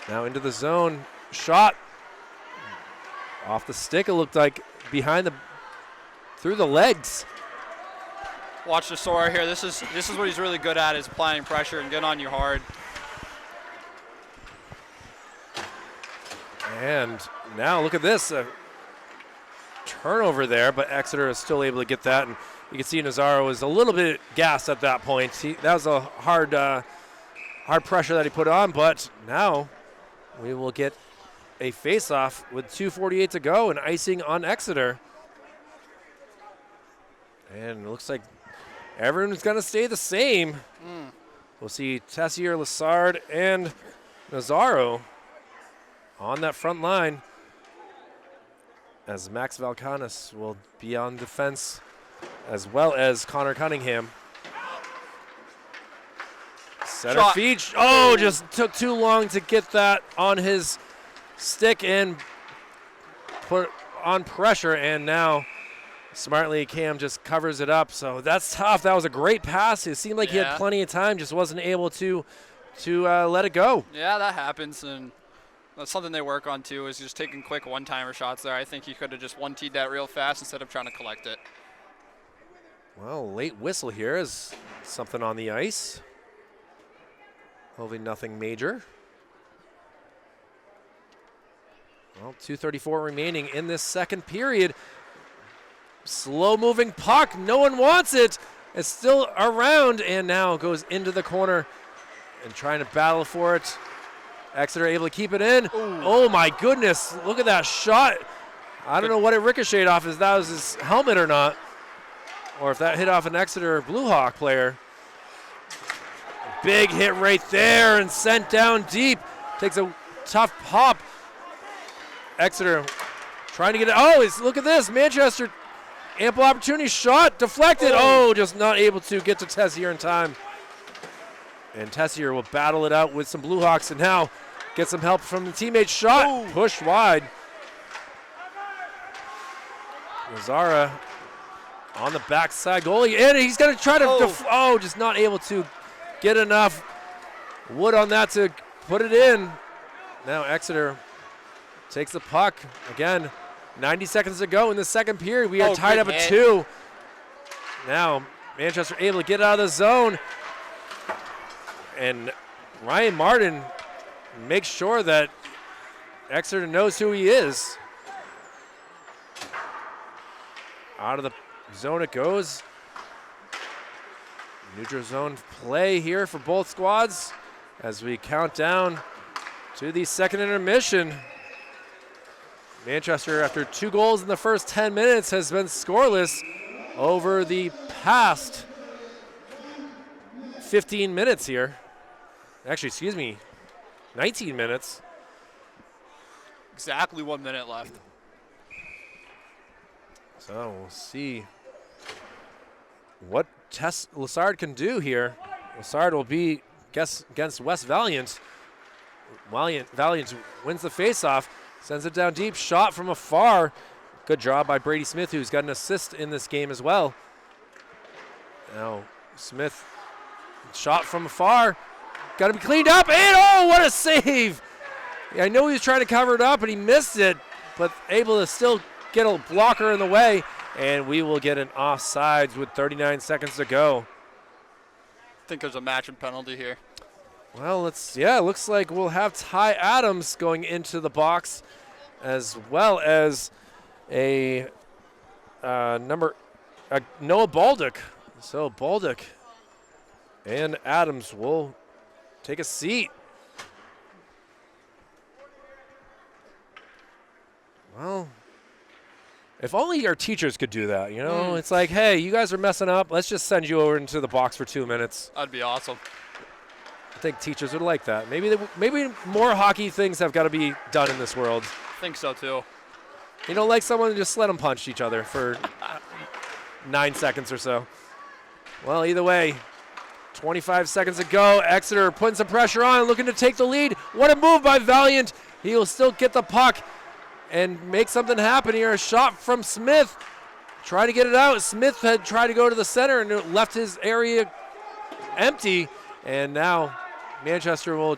Now into the zone, shot off the stick. It looked like behind through the legs. Watch the Sora here. This is what he's really good at, is applying pressure and getting on you hard. And now look at this, turnover there, but Exeter is still able to get that. And you can see Nazaro was a little bit gassed at that point. That was a hard pressure that he put on, but now we will get a face-off with 2:48 to go and icing on Exeter. And it looks like everyone's going to stay the same. We'll see Tessier, Lassard, and Nazaro on that front line, as Max Valkanis will be on defense, as well as Connor Cunningham. Center feed. Oh, just took too long to get that on his stick and put on pressure, and now smartly Cam just covers it up. So that's tough. That was a great pass. It seemed like he had plenty of time, just wasn't able to let it go. Yeah, that happens, and that's something they work on too, is just taking quick one-timer shots there. I think he could have just one-teed that real fast instead of trying to collect it. Well, late whistle here is something on the ice. Hopefully nothing major. Well, 2:34 remaining in this second period. Slow-moving puck. No one wants it. It's still around, and now goes into the corner and trying to battle for it. Exeter able to keep it in. Ooh. Oh, my goodness. Look at that shot. I don't know what it ricocheted off, if that was his helmet or not, or if that hit off an Exeter Blue Hawk player. Big hit right there and sent down deep. Takes a tough pop. Exeter trying to get it. Oh, look at this. Manchester, ample opportunity. Shot deflected. Oh, just not able to get to Tessier in time. And Tessier will battle it out with some Blue Hawks, and now get some help from the teammate's shot. Pushed wide. Lazara on the backside goalie, and he's going to try to just not able to get enough wood on that to put it in. Now Exeter takes the puck. Again, 90 seconds to go in the second period. We are tied up at 2. Now Manchester able to get out of the zone. And Ryan Martin makes sure that Exeter knows who he is. Out of the zone it goes. Neutral zone play here for both squads as we count down to the second intermission. Manchester, after 2 goals in the first 10 minutes, has been scoreless over the past 15 minutes here. Actually, excuse me, 19 minutes. Exactly 1 minute left. So we'll see what Lassard can do here. Lassard will be against West Valiant. Valiant wins the faceoff, sends it down deep, shot from afar. Good job by Brady Smith, who's got an assist in this game as well. Now Smith, shot from afar. Got to be cleaned up, and oh, what a save! Yeah, I know he was trying to cover it up, and he missed it, but able to still get a blocker in the way, and we will get an offsides with 39 seconds to go. I think there's a matching penalty here. Well, it looks like we'll have Ty Adams going into the box, as well as a Noah Baldick. So Baldick and Adams will take a seat. Well, if only our teachers could do that, you know? It's like, hey, you guys are messing up. Let's just send you over into the box for 2 minutes. That'd be awesome. I think teachers would like that. Maybe more hockey things have got to be done in this world. I think so, too. You don't like someone to just let them punch each other for 9 seconds or so. Well, either way, 25 seconds to go. Exeter putting some pressure on, looking to take the lead. What a move by Valiant. He will still get the puck and make something happen here. A shot from Smith. Try to get it out. Smith had tried to go to the center and left his area empty. And now Manchester will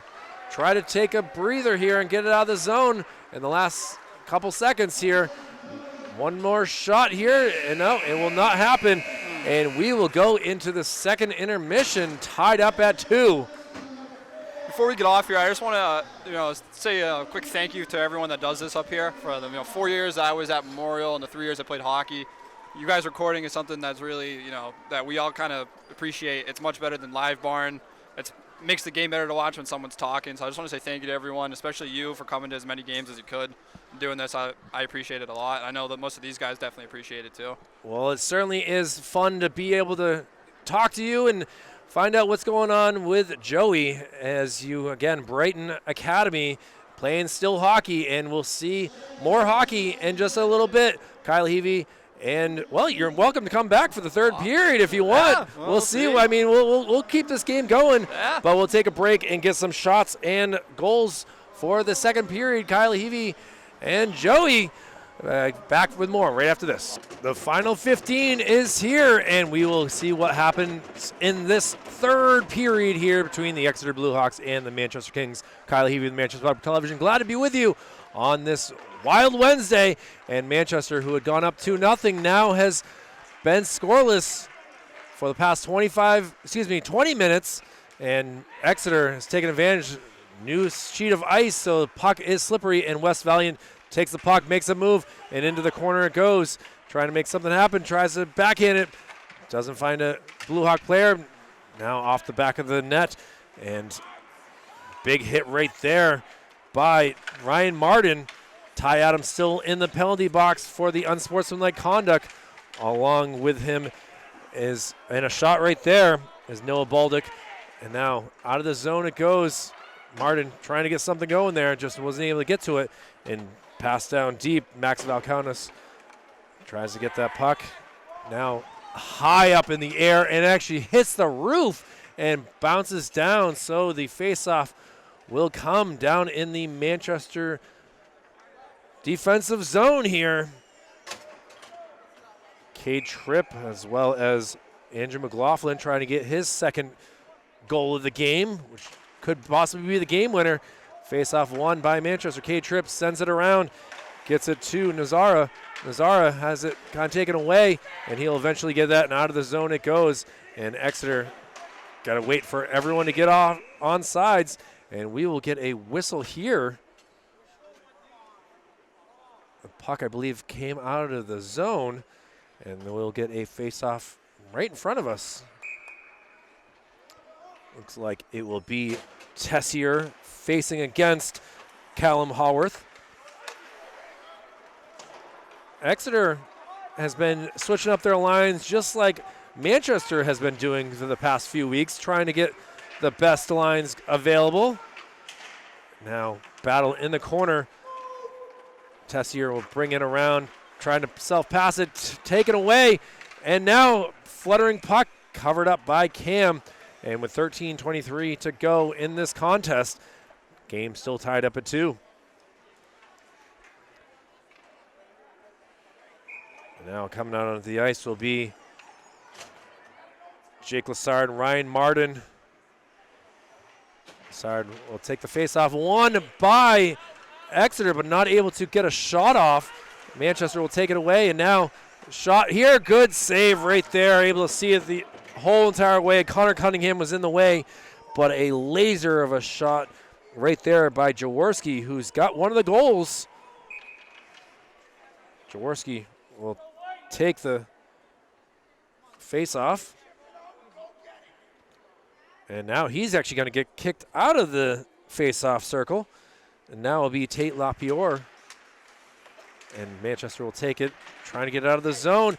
try to take a breather here and get it out of the zone in the last couple seconds here. One more shot here, and no, it will not happen. And we will go into the second intermission, tied up at 2. Before we get off here, I just want to, say a quick thank you to everyone that does this up here. For the 4 years I was at Memorial and the 3 years I played hockey. You guys recording is something that's really, that we all kind of appreciate. It's much better than live barn. It makes the game better to watch when someone's talking. So I just want to say thank you to everyone, especially you for coming to as many games as you could. Doing this, I appreciate it a lot. I know that most of these guys definitely appreciate it too. Well, it certainly is fun to be able to talk to you and find out what's going on with Joey as you, again, Brighton Academy playing still hockey, and we'll see more hockey in just a little bit. Kyle Heavey, and, well, you're welcome to come back for the third period if you want. Yeah, we'll see. I mean, we'll keep this game going, but we'll take a break and get some shots and goals for the second period. Kyle Heavey and Joey back with more right after this. The final 15 is here, and we will see what happens in this third period here between the Exeter Bluehawks and the Manchester Kings. Kyle Heavey with Manchester Public Television. Glad to be with you on this Wild Wednesday. And Manchester, who had gone up 2-0, now has been scoreless for the past 20 minutes. And Exeter has taken advantage. New sheet of ice, so the puck is slippery, and West Valiant takes the puck, makes a move, and into the corner it goes. Trying to make something happen, tries to backhand it. Doesn't find a Blue Hawk player. Now off the back of the net, and big hit right there by Ryan Martin. Ty Adams still in the penalty box for the unsportsmanlike conduct. Along with him is, and a shot right there, is Noah Baldick. And now out of the zone it goes. Martin trying to get something going there, just wasn't able to get to it. And pass down deep. Max Valkonis tries to get that puck. Now high up in the air and actually hits the roof and bounces down. So the faceoff will come down in the Manchester defensive zone here. Cade Tripp as well as Andrew McLaughlin trying to get his second goal of the game, which could possibly be the game winner. Face-off won by Manchester. Cade Tripp sends it around, gets it to Nazara. Nazara has it kind of taken away, and he'll eventually get that, and out of the zone it goes. And Exeter got to wait for everyone to get off on sides, and we will get a whistle here. The puck, I believe, came out of the zone, and we'll get a face-off right in front of us. Looks like it will be Tessier facing against Callum Haworth. Exeter has been switching up their lines just like Manchester has been doing for the past few weeks, trying to get the best lines available. Now, battle in the corner. Tessier will bring it around, trying to self-pass it, taken away, and now fluttering puck covered up by Cam. And with 13:23 to go in this contest, game still tied up at 2. Now coming out onto the ice will be Jake Lassard and Ryan Martin. Lassard will take the face-off. Won by Exeter, but not able to get a shot off. Manchester will take it away, and now shot here. Good save right there. Able to see it the whole entire way. Connor Cunningham was in the way, but a laser of a shot right there by Jaworski, who's got one of the goals. Jaworski will take the face-off. And now he's actually going to get kicked out of the face-off circle. And now it'll be Tate Lapior. And Manchester will take it, trying to get it out of the zone.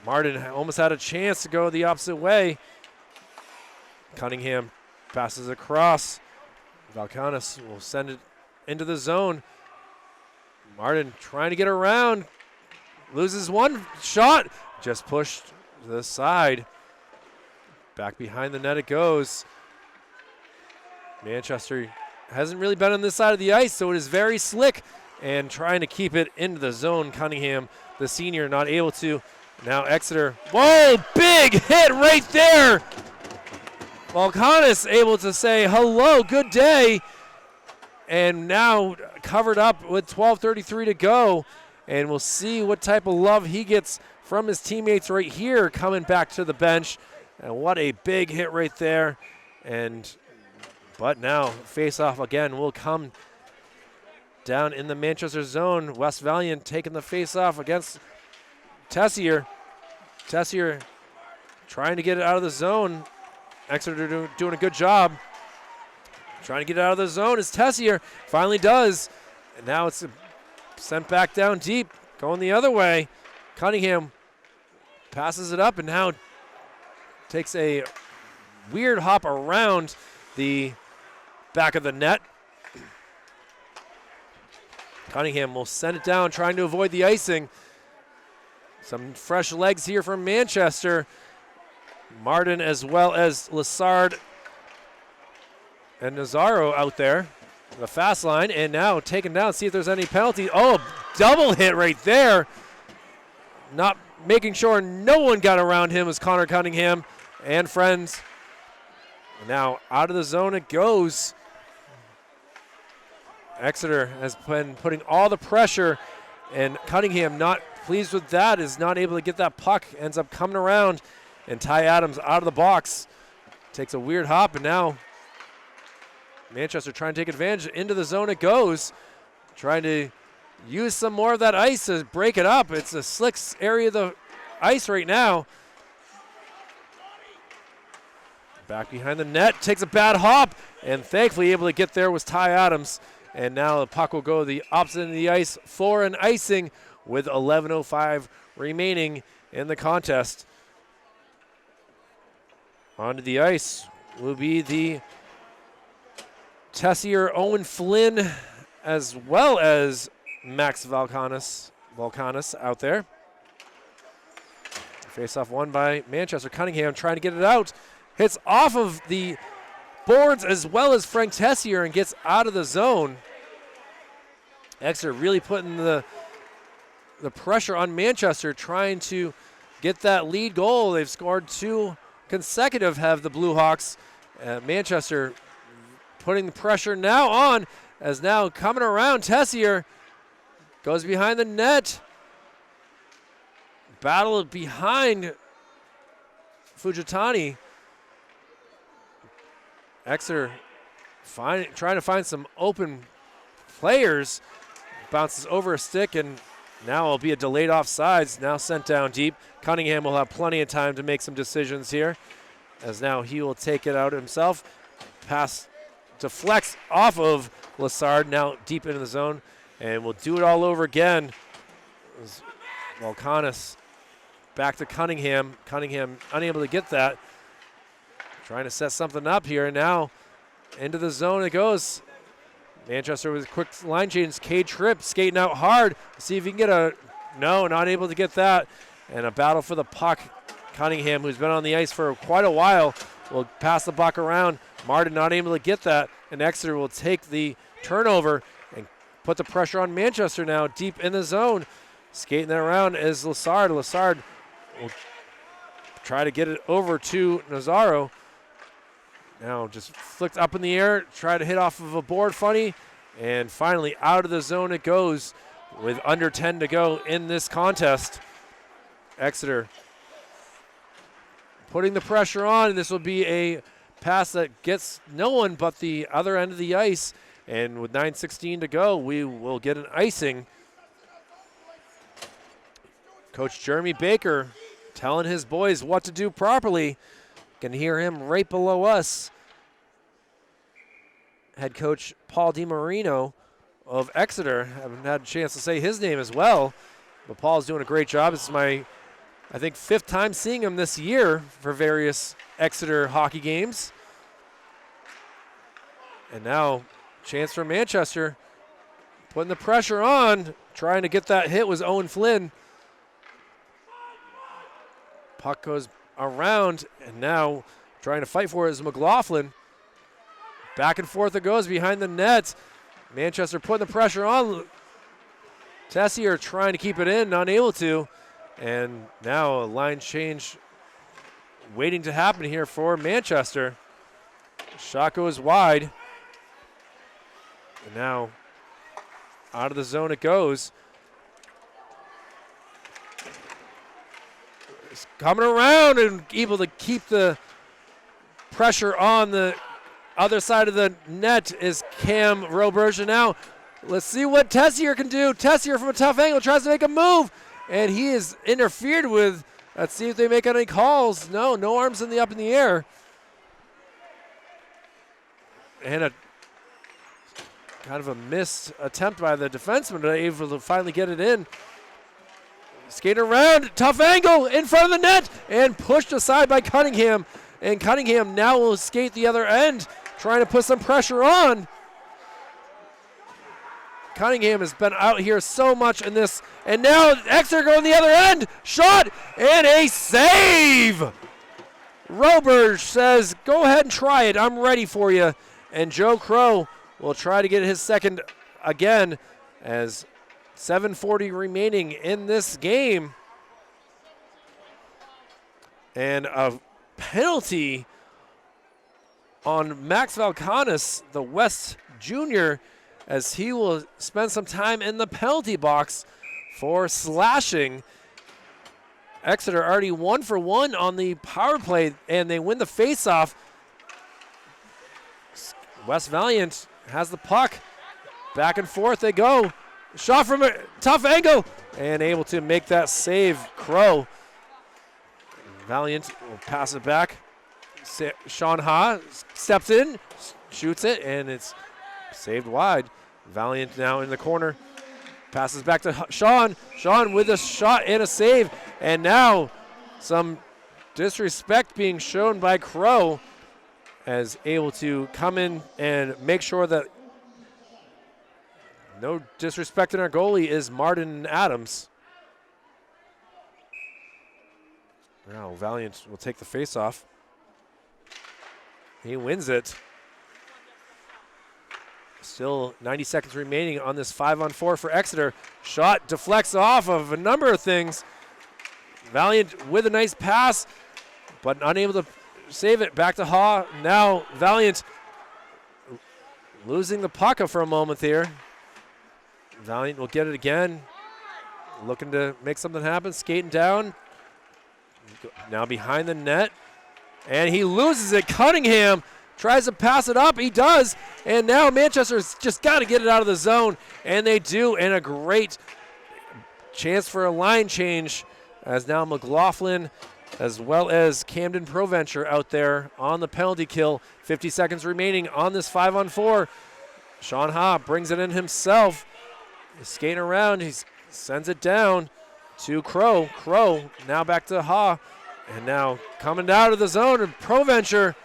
Martin almost had a chance to go the opposite way. Cunningham passes across. Valkanis will send it into the zone. Martin trying to get around. Loses one shot. Just pushed to the side. Back behind the net it goes. Manchester hasn't really been on this side of the ice, so it is very slick. And trying to keep it into the zone. Cunningham, the senior, not able to. Now Exeter. Whoa, big hit right there. Valkanis able to say hello, good day. And now covered up with 12:33 to go. And we'll see what type of love he gets from his teammates right here coming back to the bench. And what a big hit right there. But now face-off again will come down in the Manchester zone. West Valiant taking the face-off against Tessier. Tessier trying to get it out of the zone. Exeter doing a good job. Trying to get it out of the zone as Tessier finally does. And now it's sent back down deep, going the other way. Cunningham passes it up and now takes a weird hop around the back of the net. Cunningham will send it down, trying to avoid the icing. Some fresh legs here from Manchester. Martin as well as Lassard and Nazaro out there. The fast line, and now taken down, see if there's any penalty. Oh, double hit right there. Not making sure no one got around him was Connor Cunningham and friends. Now out of the zone it goes. Exeter has been putting all the pressure, and Cunningham, not pleased with that, is not able to get that puck. Ends up coming around, and Ty Adams out of the box. Takes a weird hop, and now Manchester trying to take advantage. Into the zone it goes. Trying to use some more of that ice to break it up. It's a slick area of the ice right now. Back behind the net, takes a bad hop, and thankfully able to get there was Ty Adams. And now the puck will go the opposite end of the ice for an icing with 11:05 remaining in the contest. Onto the ice will be the Tessier Owen Flynn as well as Max Valkanis out there. Face-off won by Manchester. Cunningham trying to get it out. Hits off of the boards as well as Frank Tessier and gets out of the zone. Exeter really putting the pressure on Manchester, trying to get that lead goal. They've scored 2 consecutive, have the Blue Hawks. Manchester putting the pressure now on, as now coming around. Tessier goes behind the net. Battle behind Fujitani. Exeter trying to find some open players. Bounces over a stick, and now it'll be a delayed offsides. Now sent down deep. Cunningham will have plenty of time to make some decisions here, as now he will take it out himself. Pass deflects off of Lassard, now deep into the zone, and we'll do it all over again. Valkanis back to Cunningham. Cunningham unable to get that. Trying to set something up here, and now into the zone it goes. Manchester with a quick line change. Cade Tripp skating out hard. See if he can get a, no, not able to get that. And a battle for the puck. Cunningham, who's been on the ice for quite a while, will pass the puck around. Martin not able to get that, and Exeter will take the turnover and put the pressure on Manchester now deep in the zone. Skating that around is Lassard. Lassard will try to get it over to Nazaro. Now just flicked up in the air, try to hit off of a board funny, and finally out of the zone it goes with under 10 to go in this contest. Exeter putting the pressure on, and this will be a pass that gets no one but the other end of the ice. And with 9:16 to go, we will get an icing. Coach Jeremy Baker telling his boys what to do properly. Can hear him right below us. Head coach Paul DiMarino of Exeter. Haven't had a chance to say his name as well, but Paul's doing a great job. It's my, I think, 5th time seeing him this year for various Exeter hockey games. And now, chance for Manchester. Putting the pressure on, trying to get that hit was Owen Flynn. Puck goes around, and now trying to fight for it is McLaughlin. Back and forth it goes behind the net. Manchester putting the pressure on. Tessier trying to keep it in, not able to. And now a line change waiting to happen here for Manchester. Shot goes wide. And now out of the zone it goes. It's coming around and able to keep the pressure on the other side of the net is Cam Roberge. Now let's see what Tessier can do. Tessier from a tough angle tries to make a move, and he is interfered with. Let's see if they make any calls. No arms up in the air. And a kind of a missed attempt by the defenseman, but able to finally get it in. Skate around, tough angle in front of the net, and pushed aside by Cunningham. And Cunningham now will skate the other end, trying to put some pressure on. Cunningham has been out here so much in this, and now Exeter going the other end. Shot and a save. Roberge says, go ahead and try it. I'm ready for you. And Joe Crow will try to get his second again as 7:40 remaining in this game. And a penalty on Max Valkanis, the West junior, as he will spend some time in the penalty box for slashing. Exeter already 1 for 1 on the power play, and they win the faceoff. West Valiant has the puck. Back and forth they go. Shot from a tough angle, and able to make that save, Crow. Valiant will pass it back. Sean Ha steps in, shoots it, and it's saved wide. Valiant now in the corner. Passes back to Sean. Sean with a shot and a save. And now some disrespect being shown by Crow, as able to come in and make sure that no disrespect in our goalie is Martin Adams. Now Valiant will take the face-off. He wins it. Still 90 seconds remaining on this 5-on-4 for Exeter. Shot deflects off of a number of things. Valiant with a nice pass, but unable to save it. Back to Ha. Now Valiant losing the puck for a moment here. Valiant will get it again. Looking to make something happen. Skating down. Now behind the net. And he loses it. Cunningham tries to pass it up. He does. And now Manchester's just got to get it out of the zone. And they do. And a great chance for a line change, as now McLaughlin as well as Camden Proventure out there on the penalty kill. 50 seconds remaining on this 5-on-4. Sean Ha brings it in himself. He's skating around. He sends it down to Crow. Crow now back to Ha. And now coming out of the zone, and Proventure,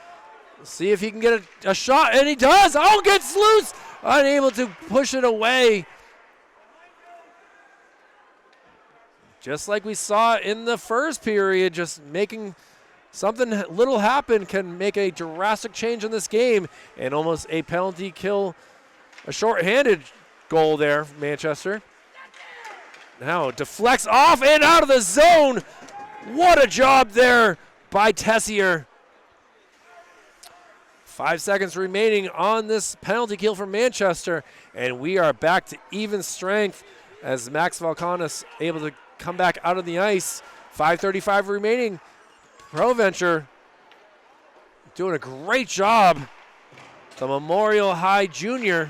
see if he can get a shot, and he does. Oh, gets loose, unable to push it away. Just like we saw in the first period, just making something little happen can make a drastic change in this game, and almost a penalty kill, a shorthanded goal there for Manchester. Now deflects off and out of the zone. What a job there by Tessier. 5 seconds remaining on this penalty kill from Manchester, and we are back to even strength as Max Valkanis able to come back out of the ice. 5:35 remaining. Provencher doing a great job. The Memorial High Junior.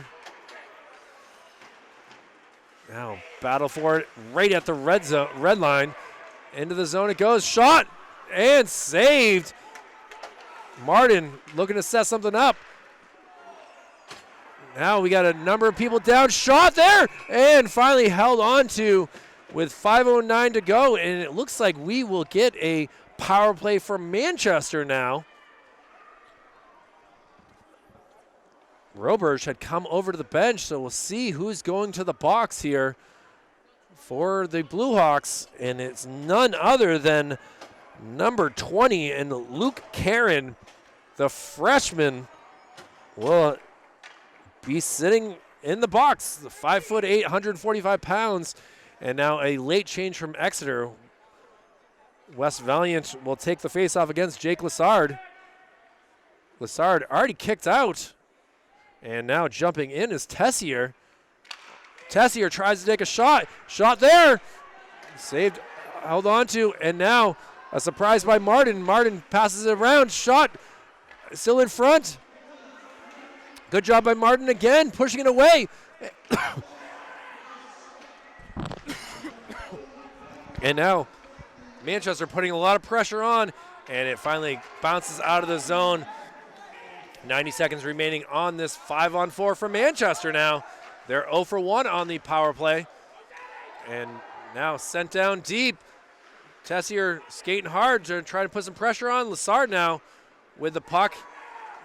Now battle for it right at the red line. Into the zone it goes. Shot and saved. Martin looking to set something up. Now we got a number of people down. Shot there and finally held on to with 5:09 to go. And it looks like we will get a power play from Manchester now. Roberge had come over to the bench, so we'll see who's going to the box here for the Blue Hawks. And it's none other than number 20 and Luke Caron, the freshman, will be sitting in the box. The 5'8", 145 pounds, and now a late change from Exeter. West Valiant will take the faceoff against Jake Lessard. Lessard already kicked out, and now jumping in is Tessier. Tessier tries to take a shot. Shot there. Saved, held on to, and now a surprise by Martin. Martin passes it around. Shot still in front. Good job by Martin again, pushing it away. And now Manchester putting a lot of pressure on, and it finally bounces out of the zone. 90 seconds remaining on this 5-on-4 for Manchester now. They're 0 for 1 on the power play. And now sent down deep. Tessier skating hard to try to put some pressure on. Lessard now with the puck.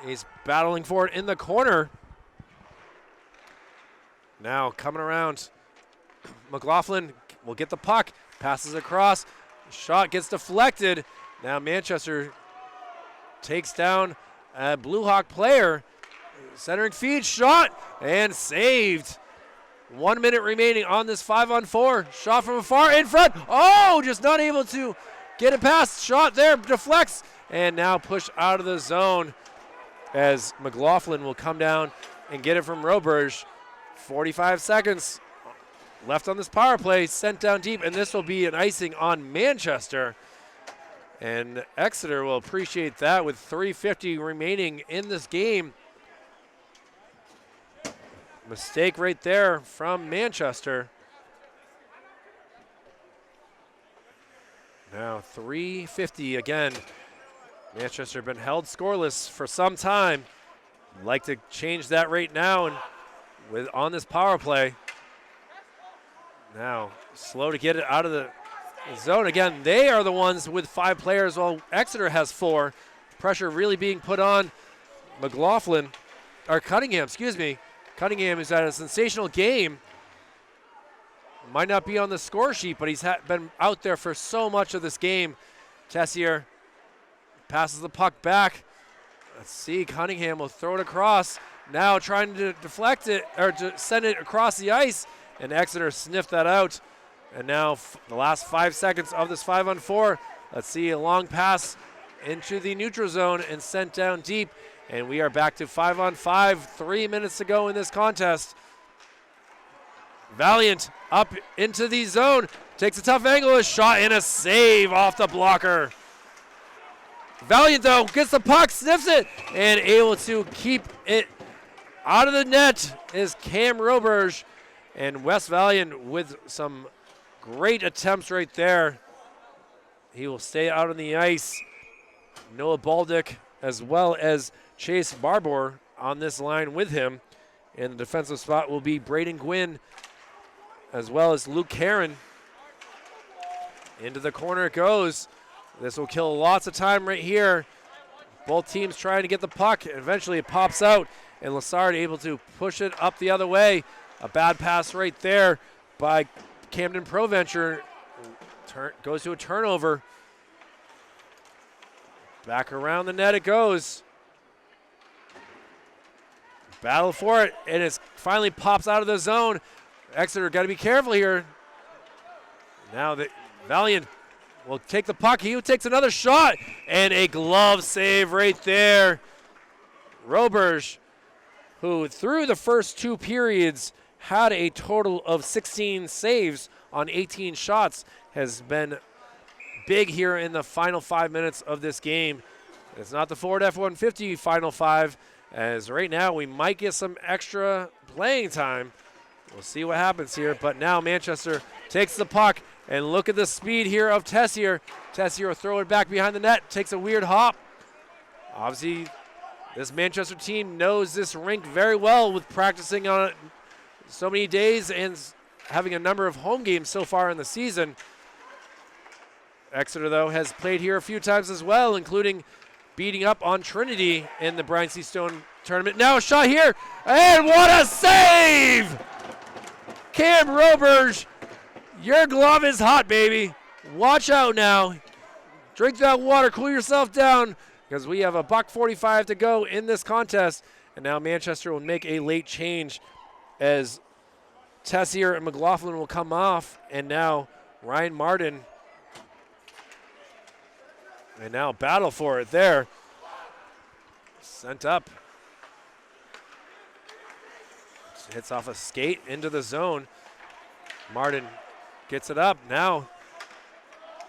He's battling for it in the corner. Now coming around. McLaughlin will get the puck. Passes across. Shot gets deflected. Now Manchester takes down a Blue Hawk player. Centering feed. Shot and saved. 1 minute remaining on this 5-on-4. Shot from afar in front. Oh, just not able to get it past. Shot there, deflects, and now pushed out of the zone as McLaughlin will come down and get it from Roberge. 45 seconds left on this power play. Sent down deep, and this will be an icing on Manchester. And Exeter will appreciate that with 3:50 remaining in this game. Mistake right there from Manchester. Now 3:50 again. Manchester been held scoreless for some time. Like to change that right now and with on this power play. Now slow to get it out of the zone again. They are the ones with 5 players while Exeter has 4. Pressure really being put on McLaughlin, or Cunningham, excuse me. Cunningham has had a sensational game. Might not be on the score sheet, but he's been out there for so much of this game. Tessier passes the puck back. Let's see, Cunningham will throw it across. Now trying to deflect it, or to send it across the ice, and Exeter sniffed that out. And now the last 5 seconds of this 5-on-4. Let's see, a long pass into the neutral zone and sent down deep. And we are back to 5-on-5, 3 minutes to go in this contest. Valiant up into the zone, takes a tough angle, a shot and a save off the blocker. Valiant though, gets the puck, sniffs it, and able to keep it out of the net is Cam Roberge. And West Valiant with some great attempts right there. He will stay out on the ice. Noah Baldick as well as Chase Barbour on this line with him. And the defensive spot will be Braden Gwynn as well as Luke Caron. Into the corner it goes. This will kill lots of time right here. Both teams trying to get the puck. Eventually it pops out, and Lessard able to push it up the other way. A bad pass right there by Camden Provencher. Goes to a turnover. Back around the net it goes. Battle for it, and it finally pops out of the zone. Exeter got to be careful here. Now the Valiant will take the puck. He takes another shot, and a glove save right there. Roberge, who through the first 2 periods had a total of 16 saves on 18 shots, has been big here in the final 5 minutes of this game. It's not the Ford F-150 final 5, as right now we might get some extra playing time. We'll see what happens here, but now Manchester takes the puck, and look at the speed here of Tessier. Tessier will throw it back behind the net, takes a weird hop. Obviously, this Manchester team knows this rink very well with practicing on it so many days and having a number of home games so far in the season. Exeter, though, has played here a few times as well, including beating up on Trinity in the Brian C. Stone tournament. Now a shot here, and what a save! Cam Roberge, your glove is hot, baby. Watch out now. Drink that water, cool yourself down, because we have a $1:45 to go in this contest. And now Manchester will make a late change as Tessier and McLaughlin will come off, and now Ryan Martin. And now battle for it there. Sent up. Hits off a skate into the zone. Martin gets it up. Now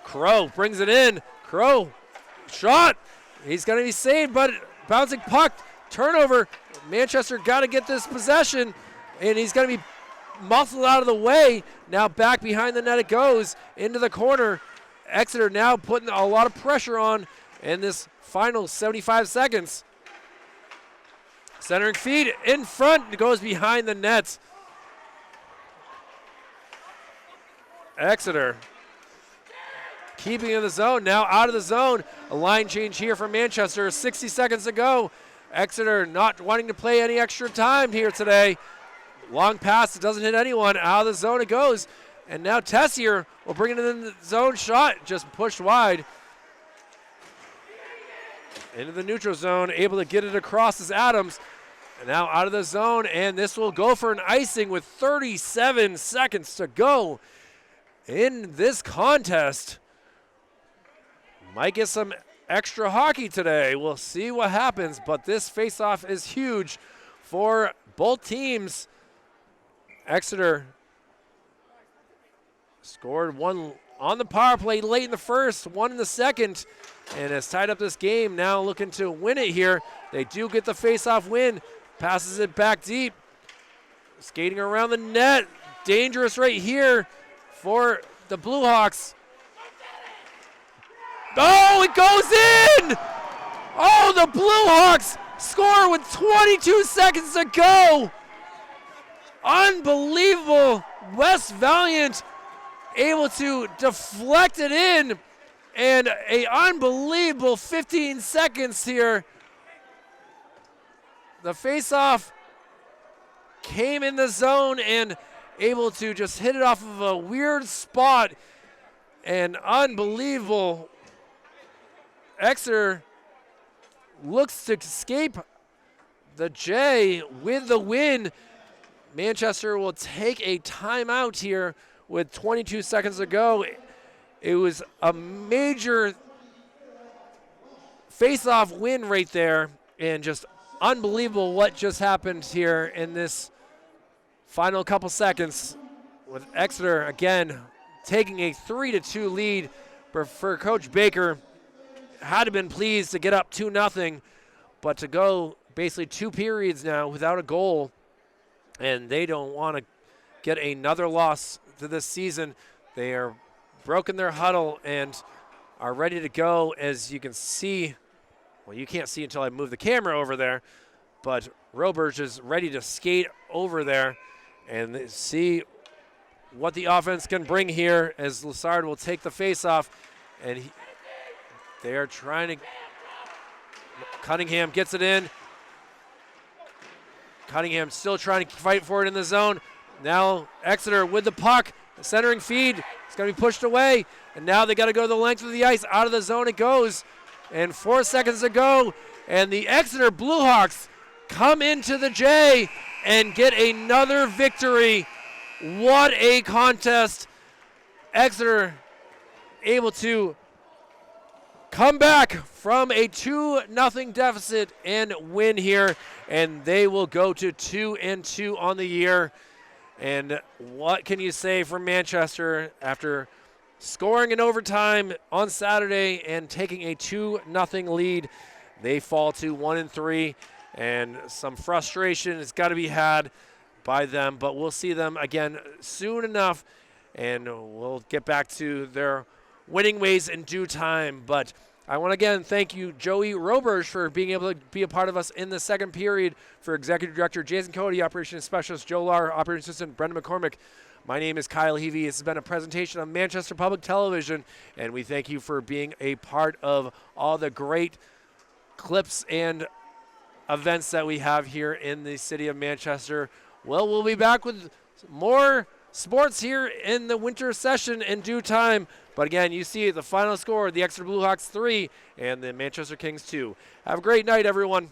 Crow brings it in. Crow, shot. He's going to be saved, but bouncing puck. Turnover. Manchester got to get this possession, and he's going to be muscled out of the way. Now back behind the net it goes into the corner. Exeter now putting a lot of pressure on in this final 75 seconds. Centering feed in front, goes behind the net. Exeter keeping in the zone, now out of the zone. A line change here for Manchester, 60 seconds to go. Exeter not wanting to play any extra time here today. Long pass, it doesn't hit anyone, out of the zone it goes. And now Tessier will bring it in the zone, shot just pushed wide. Into the neutral zone, able to get it across as Adams. And now out of the zone, and this will go for an icing with 37 seconds to go in this contest. Might get some extra hockey today. We'll see what happens, but this face-off is huge for both teams. Exeter scored one on the power play late in the first, one in the second, and has tied up this game. Now looking to win it here. They do get the face-off win. Passes it back deep. Skating around the net. Dangerous right here for the Blue Hawks. Oh, it goes in! Oh, the Blue Hawks score with 22 seconds to go. Unbelievable. Wes Valiant able to deflect it in, and a unbelievable 15 seconds here. The face-off came in the zone and able to just hit it off of a weird spot, and unbelievable. Exeter looks to escape the J with the win. Manchester will take a timeout here with 22 seconds to go. It was a major face-off win right there, and just unbelievable what just happened here in this final couple seconds, with Exeter again taking a 3-2 lead. For Coach Baker, had to been pleased to get up 2-0, but to go basically 2 periods now without a goal, and they don't want to get another loss to this season. They are broken their huddle and are ready to go. As you can see, well, you can't see until I move the camera over there, but Roberge is ready to skate over there and see what the offense can bring here, as Lessard will take the face-off, and they are trying to. Cunningham gets it in. Cunningham still trying to fight for it in the zone. Now Exeter with the puck, the centering feed. It's going to be pushed away, and now they got to go the length of the ice. Out of the zone it goes, and 4 seconds to go, and the Exeter Blue Hawks come into the J and get another victory. What a contest. Exeter able to come back from a 2-0 deficit and win here, and they will go to 2-2 on the year. And what can you say for Manchester after scoring in overtime on Saturday and taking a 2-0 lead? They fall to 1-3, and some frustration has got to be had by them, but we'll see them again soon enough, and we'll get back to their winning ways in due time. But I want to again thank you, Joey Roberge, for being able to be a part of us in the second period. For Executive Director Jason Cody, Operations Specialist Joe Lar, Operations Assistant Brendan McCormick, my name is Kyle Heavey. This has been a presentation of Manchester Public Television, and we thank you for being a part of all the great clips and events that we have here in the city of Manchester. Well, we'll be back with more sports here in the winter session in due time. But again, you see the final score, the Exeter Bluehawks 3 and the Manchester Kings 2. Have a great night, everyone.